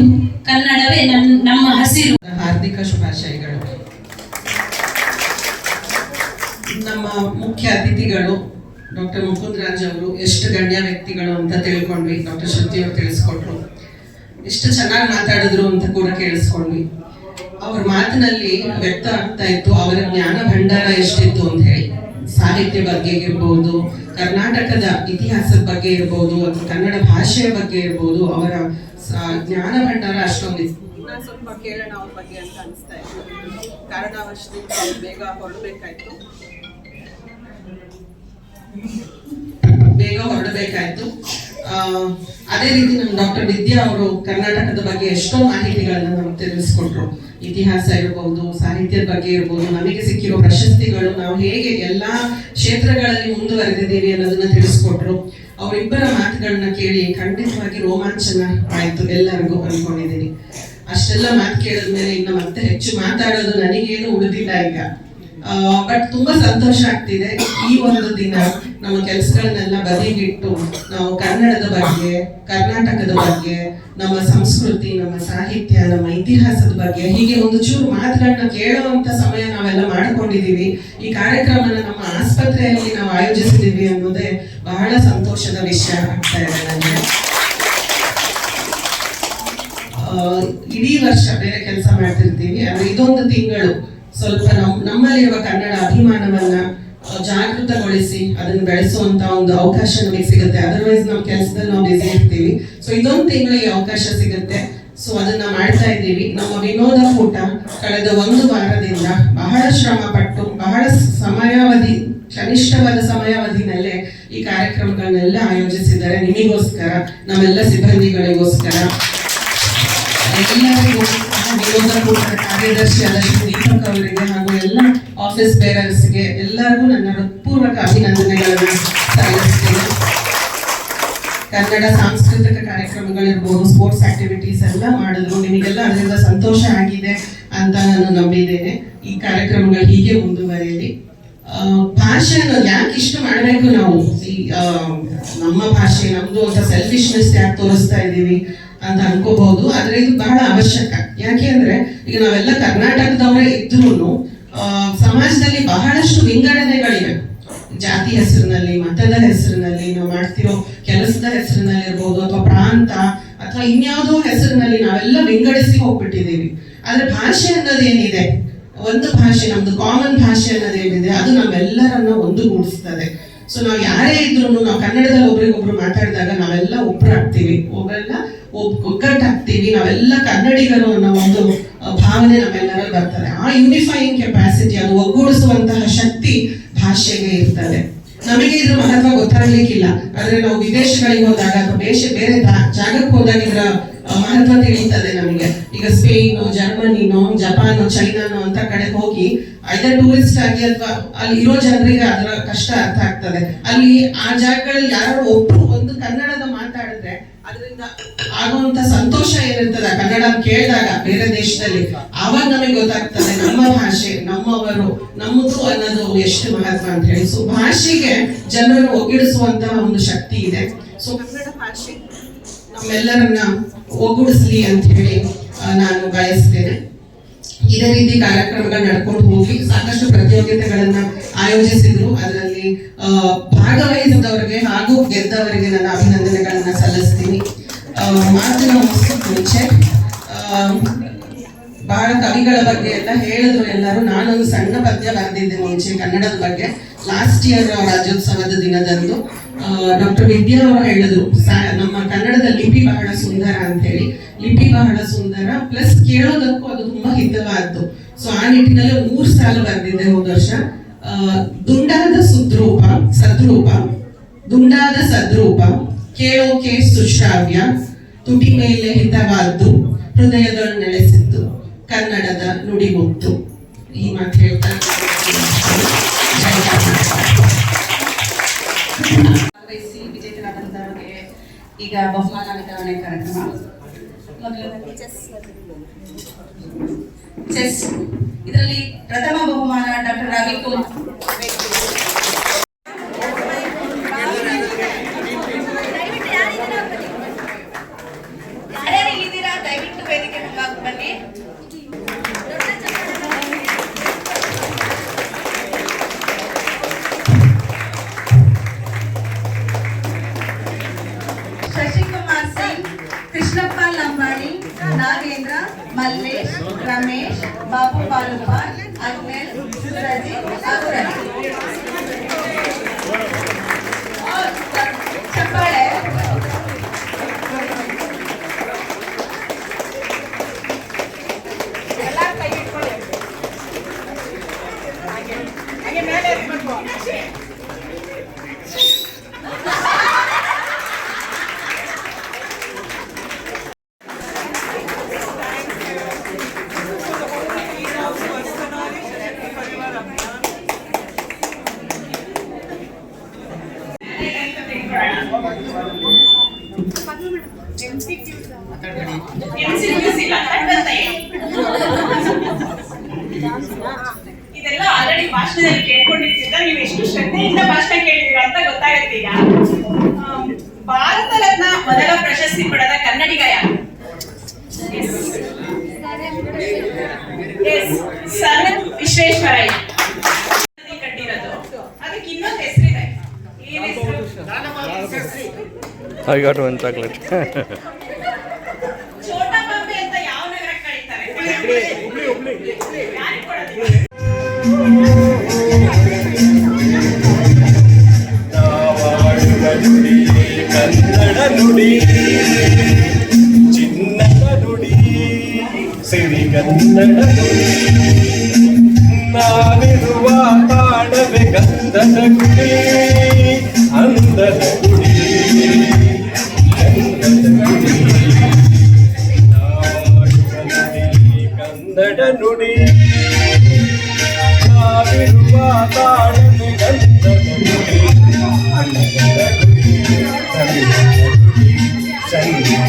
ಕನ್ನಡವೇ ನಮ್ಮ ಹಸಿರು. ಹಾರ್ದಿಕ ಶುಭಾಶಯಗಳು. ನಮ್ಮ ಮುಖ್ಯ ಅತಿಥಿಗಳು ಡಾಕ್ಟರ್ ಮುಕುಂದರಾಜ್ ಅವರು ಎಷ್ಟು ಗಣ್ಯ ವ್ಯಕ್ತಿಗಳು ಅಂತ ತಿಳ್ಕೊಂಡ್ವಿ. ಡಾಕ್ಟರ್ ಶ್ರುತಿ ಅವರು ತಿಳಿಸ್ಕೊಟ್ರು. ಎಷ್ಟು ಚೆನ್ನಾಗಿ ಮಾತಾಡಿದ್ರು ಅಂತ ಕೂಡ ಕೇಳಿಸ್ಕೊಂಡ್ವಿ. ಅವ್ರ ಮಾತಿನಲ್ಲಿ ವ್ಯಕ್ತ ಆಗ್ತಾ ಇತ್ತು ಅವರ ಜ್ಞಾನ ಭಂಡಾರ ಎಷ್ಟಿತ್ತು ಅಂತ ಹೇಳಿ. ಸಾಹಿತ್ಯ ಬಗ್ಗೆ ಇರ್ಬೋದು, ಕರ್ನಾಟಕದ ಇತಿಹಾಸದ ಬಗ್ಗೆ ಇರ್ಬೋದು, ಅಥವಾ ಕನ್ನಡ ಭಾಷೆಯ ಬಗ್ಗೆ ಇರ್ಬೋದು, ಅವರ ಜ್ಞಾನ ಭಂಡಾರ ಅಷ್ಟೊಂದಿತ್ತು. ಸ್ವಲ್ಪ ಕೇಳೋಣ ಅವ್ರ ಬಗ್ಗೆ ಅಂತ ಅನಿಸ್ತಾ ಇತ್ತು. ಕಾರಣವಶದಿಂದ ಬೇಗ ಹೊರಡಬೇಕಾಯ್ತು. ಅದೇ ರೀತಿ ನಮ್ಮ ಡಾಕ್ಟರ್ ವಿದ್ಯಾ ಅವರು ಕರ್ನಾಟಕದ ಬಗ್ಗೆ ಎಷ್ಟೋ ಮಾಹಿತಿಗಳನ್ನ ನಮ್ಗೆ ತಿಳಿಸ್ಕೊಟ್ರು. ಇತಿಹಾಸ ಇರ್ಬೋದು, ಸಾಹಿತ್ಯದ ಬಗ್ಗೆ ಇರ್ಬೋದು, ನಮಗೆ ಸಿಕ್ಕಿರೋ ಪ್ರಶಸ್ತಿಗಳು, ನಾವು ಹೇಗೆ ಎಲ್ಲಾ ಕ್ಷೇತ್ರಗಳಲ್ಲಿ ಮುಂದುವರೆದಿದ್ದೀವಿ ಅನ್ನೋದನ್ನ ತಿಳಿಸ್ಕೊಟ್ರು. ಅವರಿಬ್ಬರ ಮಾತುಗಳನ್ನ ಕೇಳಿ ಖಂಡಿತವಾಗಿ ರೋಮಾಂಚನ ಆಯ್ತು ಎಲ್ಲರಿಗೂ ಅನ್ಕೊಂಡಿದ್ದೀನಿ. ಅಷ್ಟೆಲ್ಲ ಮಾತು ಕೇಳಿದ್ಮೇಲೆ ಇನ್ನು ಮತ್ತೆ ಹೆಚ್ಚು ಮಾತಾಡೋದು ನನಗೇನು ಉಳಿದಿಲ್ಲ ಈಗ. ಬಟ್ ತುಂಬಾ ಸಂತೋಷ ಆಗ್ತಿದೆ. ಈ ಒಂದು ದಿನ ನಮ್ಮ ಕೆಲಸಗಳನ್ನೆಲ್ಲ ಬದಿಗಿಟ್ಟು ನಾವು ಕನ್ನಡದ ಬಗ್ಗೆ, ಕರ್ನಾಟಕದ ಬಗ್ಗೆ, ನಮ್ಮ ಸಂಸ್ಕೃತಿ, ನಮ್ಮ ಸಾಹಿತ್ಯ, ನಮ್ಮ ಇತಿಹಾಸದ ಬಗ್ಗೆ ಹೀಗೆ ಒಂದು ಚೂರು ಮಾತುಗಳನ್ನ ಕೇಳುವಂತ ಸಮಯ ನಾವೆಲ್ಲ ಮಾಡ್ಕೊಂಡಿದೀವಿ. ಈ ಕಾರ್ಯಕ್ರಮನ ನಮ್ಮ ಆಸ್ಪತ್ರೆಯಲ್ಲಿ ನಾವು ಆಯೋಜಿಸಿದೀವಿ ಅನ್ನೋದೇ ಬಹಳ ಸಂತೋಷದ ವಿಷಯ ಆಗ್ತಾ ಇದೆ ನನಗೆ. ಇಡೀ ವರ್ಷ ಬೇರೆ ಕೆಲಸ ಮಾಡ್ತಿರ್ತೀವಿ, ಆದ್ರೆ ಇದೊಂದು ತಿಂಗಳು ಸ್ವಲ್ಪ ನಮ್ಮಲ್ಲಿರುವ ಕನ್ನಡ ಅಭಿಮಾನವನ್ನ ಜಾಗೃತಗೊಳಿಸಿ ಅದನ್ನ ಬೆಳೆಸುವಂತ ಒಂದು ಅವಕಾಶ ನಮಗೆ ಸಿಗುತ್ತೆ. ಅದರ್ವೈಸ್ ನಮ್ಮ ಕೆಲಸದಲ್ಲಿ ನಾವು ಬಿಸಿ ಇರ್ತೀವಿ. ಸೊ ಇದೊಂದು ತಿಂಗಳಿಗೆ ಅವಕಾಶ ಸಿಗುತ್ತೆ. ಸೊ ಅದನ್ನ ಮಾಡ್ತಾ ಇದ್ದೀವಿ. ನಮ್ಮ ವಿನೋದ ಕೂಟ ಕಳೆದ 1 ವಾರದಿಂದ ಬಹಳ ಶ್ರಮ ಪಟ್ಟು, ಬಹಳ ಸಮಯಾವಧಿ, ಕನಿಷ್ಠವಾದ ಸಮಯಾವಧಿನಲ್ಲೇ ಈ ಕಾರ್ಯಕ್ರಮಗಳನ್ನೆಲ್ಲ ಆಯೋಜಿಸಿದ್ದಾರೆ. ನಿಮಗೋಸ್ಕರ, ನಮ್ಮೆಲ್ಲ ಸಿಬ್ಬಂದಿಗಳಿಗೋಸ್ಕರ, ಎಲ್ಲರಿಗೂ ವಿನೋದ ಕೂಟದ ಕಾರ್ಯದರ್ಶಿ ಆದಷ್ಟು ದೀಪಕ್ ಅವರಿಗೆ ಹಾಗೂ ಎಲ್ಲ ಆಫೀಸ್ ಬೇರರ್ಸ್ಗೆ ಎಲ್ಲರಿಗೂ ನನ್ನ ಹೃತ್ಪೂರ್ವಕ ಅಭಿನಂದನೆಗಳನ್ನು ಸಲ್ಲಿಸ್ತೇನೆ. ಕನ್ನಡ ಸಾಂಸ್ಕೃತಿಕ ಕಾರ್ಯಕ್ರಮಗಳಿರ್ಬೋದು, ಸ್ಪೋರ್ಟ್ಸ್ ಆಕ್ಟಿವಿಟೀಸ್ ಎಲ್ಲ ಮಾಡಿದ್ರು. ನಿಮಗೆಲ್ಲ ಅದರಿಂದ ಸಂತೋಷ ಆಗಿದೆ ಅಂತ ನಾನು ನಂಬಿದ್ದೇನೆ. ಈ ಕಾರ್ಯಕ್ರಮಗಳು ಹೀಗೆ ಮುಂದುವರಿಯಲಿ. ಭಾಷೆಯನ್ನು ಯಾಕೆ ಇಷ್ಟು ಮಾಡಬೇಕು ನಾವು? ಈ ನಮ್ಮ ಭಾಷೆ ನಮ್ದು ಅಂತ ಸೆಲ್ಫಿಶ್ನೆಸ್ ಯಾಕೆ ತೋರಿಸ್ತಾ ಇದ್ದೀವಿ ಅಂತ ಅನ್ಕೋಬಹುದು. ಆದ್ರೆ ಇದು ಬಹಳ ಅವಶ್ಯಕ. ಯಾಕೆ ಅಂದ್ರೆ ಈಗ ನಾವೆಲ್ಲ ಕರ್ನಾಟಕದವರೇ ಇದ್ರೂ ಸಮಾಜದಲ್ಲಿ ಬಹಳಷ್ಟು ವಿಂಗಡಣೆಗಳಿವೆ. ಜಾತಿ ಹೆಸರಿನಲ್ಲಿ, ಮತದ ಹೆಸರಿನಲ್ಲಿ, ನಾವು ಮಾಡ್ತಿರೋ ಕೆಲಸದ ಹೆಸರಿನಲ್ಲಿ ಇರ್ಬೋದು, ಅಥವಾ ಪ್ರಾಂತ ಅಥವಾ ಇನ್ಯಾವುದೋ ಹೆಸರಿನಲ್ಲಿ ನಾವೆಲ್ಲ ವಿಂಗಡಿಸಿ ಹೋಗ್ಬಿಟ್ಟಿದ್ದೀವಿ. ಆದ್ರೆ ಭಾಷೆ ಅನ್ನೋದೇನಿದೆ, ಒಂದು ಭಾಷೆ, ನಮ್ದು ಕಾಮನ್ ಭಾಷೆ ಅನ್ನೋದೇನಿದೆ, ಅದು ನಮ್ಮೆಲ್ಲರನ್ನ ಒಂದುಗೂಡಿಸ್ತದೆ. ಸೊ ನಾವು ಯಾರೇ ಇದ್ರು ನಾವು ಕನ್ನಡದಲ್ಲಿ ಒಬ್ರಿಗೊಬ್ರು ಮಾತಾಡಿದಾಗ ನಾವೆಲ್ಲ ಒಬ್ಬರಾಗ್ತೀವಿ, ಒಗ್ಗಟ್ಟಾಗ್ತೀವಿ, ನಾವೆಲ್ಲ ಕನ್ನಡಿಗರು ಅನ್ನೋ ಒಂದು ಭಾವನೆ ನಮ್ಮೆಲ್ಲರಲ್ಲಿ ಬರ್ತದೆ. ಆ ಯೂನಿಫೈಯಿಂಗ್ ಕೆಪಾಸಿಟಿ, ಅದು ಒಗ್ಗೂಡಿಸುವಂತಹ ಶಕ್ತಿ ಭಾಷೆಗೆ ಇರ್ತದೆ. ನಮಗೆ ಇದ್ರ ಮಹತ್ವ ಗೊತ್ತಾಗ್ಲಿಕ್ಕಿಲ್ಲ, ಆದ್ರೆ ನಾವು ವಿದೇಶಗಳಿಗೆ ಹೋದಾಗ ಅಥವಾ ಬೇರೆ ಜಾಗಕ್ಕೆ ಹೋದಾಗ ಇದರ ಮಹತ್ವ ತಿಳಿಯುತ್ತದೆ ನಮಗೆ. ಈಗ ಸ್ಪೇನು, ಜರ್ಮನಿನೋ, ಜಪಾನೋ, ಚೈನಾನೋ ಅಂತ ಕಡೆ ಹೋಗಿ ಐದರ್ ಟೂರಿಸ್ಟ್ ಆಗಿ ಅಥವಾ ಅಲ್ಲಿ ಇರೋ ಜನರಿಗೆ ಅದರ ಕಷ್ಟ ಅರ್ಥ ಆಗ್ತದೆ. ಅಲ್ಲಿ ಆ ಜಾಗಗಳಲ್ಲಿ ಯಾರು ಒಬ್ರು ಒಂದು ಕನ್ನಡದ ಮಾತಾಡಿದ್ರೆ ಅದರಿಂದ ಆಗುವಂತ ಸಂತೋಷ ಏನಿರ್ತದೆ ಕನ್ನಡ ಕೇಳಿದಾಗ ಬೇರೆ ದೇಶದಲ್ಲಿ, ಆವಾಗ ನಮಗೆ ಗೊತ್ತಾಗ್ತದೆ ನಮ್ಮ ಭಾಷೆ, ನಮ್ಮವರು, ನಮ್ಮದು ಅನ್ನೋದು ಎಷ್ಟು ಮಹತ್ವ ಅಂತ ಹೇಳಿ. ಸೊ ಭಾಷೆಗೆ ಜನರನ್ನು ಒಗ್ಗೂಡಿಸುವಂತಹ ಒಂದು ಶಕ್ತಿ ಇದೆ. ಸೊ ಕನ್ನಡ ಭಾಷೆ ನಮ್ಮೆಲ್ಲರನ್ನ ಒಗ್ಗೂಡಿಸ್ಲಿ ಅಂತ ಹೇಳಿ ನಾನು ಬಯಸ್ತೇನೆ. ಇದೇ ರೀತಿ ಕಾರ್ಯಕ್ರಮಗಳು ನಡ್ಕೊಂಡು ಹೋಗಿ ಸಾಕಷ್ಟು ಪ್ರತಿಯೋಗಿತೆಗಳನ್ನ ಆಯೋಜಿಸಿದ್ರು. ಅದರಲ್ಲಿ ಭಾಗವಹಿಸಿದವರಿಗೆ ಹಾಗೂ ಗೆದ್ದವರಿಗೆ ನನ್ನ ಅಭಿನಂದನೆಗಳನ್ನ ಸಲ್ಲಿಸ್ತೀನಿ. ಮಾತಿನ ಮುಂಚೆ ಕವಿಗಳ ಬಗ್ಗೆ ಎಲ್ಲ ಹೇಳಿದ್ರು ಎಲ್ಲರೂ. ನಾನೊಂದು ಸಣ್ಣ ಪದ್ಯ ಬರೆದಿದ್ದೆ ಮುಂಚೆ ಕನ್ನಡದ ಬಗ್ಗೆ. ಲಾಸ್ಟ್ ಇಯರ್ ರಾಜ್ಯೋತ್ಸವದ ದಿನದಂದು ಡಾಕ್ಟರ್ ವಿದ್ಯಾ ಅವರು ಹೇಳಿದ್ರು, ನಮ್ಮ ಕನ್ನಡದ ಲಿಪಿ ಬಹಳ ಸುಂದರ ಅಂತ ಹೇಳಿ. ಲಿಪಿ ಬಹಳ ಸುಂದರ ಪ್ಲಸ್ ಕೇಳೋದಕ್ಕೂ ಅದು ತುಂಬಾ ಹಿತವಾದ್ದು. ಸೊ ಆ ನಿಟ್ಟಿನಲ್ಲಿ 3 ಸಾಲು ಬರೆದಿದ್ದೆ ಹೋದ ವರ್ಷ. ದುಂಡಾದ ಸದ್ರೂಪ ಕೇಳೋಕೆ ಸುಶ್ರಾವ್ಯ, ತುಟಿ ಮೇಲೆ ಹಿತವಾದ್ದು, ಹೃದಯದೊಳು ನೆಲೆಸಿದ್ದು, ಕನ್ನಡದ ನುಡಿಮುತ್ತು. ಈ ಮಾತು ಹೇಳ್ತಾ ವಿಜೇತರಾದಂತವರಿಗೆ ಈಗ ಬಹುಮಾನ ವಿತರಣೆ ಕಾರ್ಯಕ್ರಮ. ಮೊದಲನೇದಾಗಿ ಚೆಸ್. ಇದರಲ್ಲಿ ಪ್ರಥಮ ಬಹುಮಾನ ಡಾಕ್ಟರ್ ರವಿಕುಮಾರ್. ಯಾರ್ಯಾರಿದ್ದೀರಾ ದಯವಿಟ್ಟು ವೇದಿಕೆ ಮುಂಭಾಗ ಬನ್ನಿ. ಶಶಿಕುಮಾರ್ ಸಿಂಗ್, ಕೃಷ್ಣಪ್ಪ ಲಂಬಾಣಿ, ನಾಗೇಂದ್ರ, ಮಲ್ಲೇಶ್, ರಮೇಶ್, ಬಾಬು ಪಾಲುಪಾಲ್, ಅಗ್ನೇಲ್, ಸುರಜಿತ್, ಅಗುರಜ್. ಚಪ್ಪಾಳೆ. ಇದೆಲ್ಲ ಆಲ್ರೆಡಿ ಭಾಷಣದಲ್ಲಿ ಕೇಳ್ಕೊಂಡಿರ್ತಿದ್ದ. ನೀವು ಎಷ್ಟು ಶ್ರದ್ಧೆಯಿಂದ ಭಾಷಣ ಕೇಳಿದಿರ ಅಂತ ಗೊತ್ತಾಗತ್ತೆ. ಈಗ ಭಾರತ ರತ್ನ ಮೊದಲ ಪ್ರಶಸ್ತಿ ಪಡೆದ ಕನ್ನಡಿಗ ಯಾರು? ಸರ್ ವಿಶ್ವೇಶ್ವರಯ್ಯ ಕಟ್ಟಿರೋದು. ಅದಕ್ಕೆ ಇನ್ನೊಂದು ಹೆಸರಿದೆ. ಏನ್ ಹೆಸರು? I got one chocolate. Chota Bombay ಅಂತ ಯಾವ ನಗರಕ್ಕೆ ಕರೀತಾರೆ? ಯಾರಿಗೆ ಕೊಡೋದು? ಕನ್ನಡ ನುಡಿ ಚಿನ್ನದ ನುಡಿ ಸಿರಿಗನ್ನಡ ನುಡಿ ನಾವಿರುವ ತಾಣವೇ ಗಂಧದ ಗುಡಿ ಅಂದದ ಗುಡಿ ಕನ್ನಡ ನುಡಿ ನಾವಿರುವ ತಾಣವೇ ಗಂಧದ ಗುಡಿ ಅಂದದ ಗುಡಿ ಸಂಗೀತ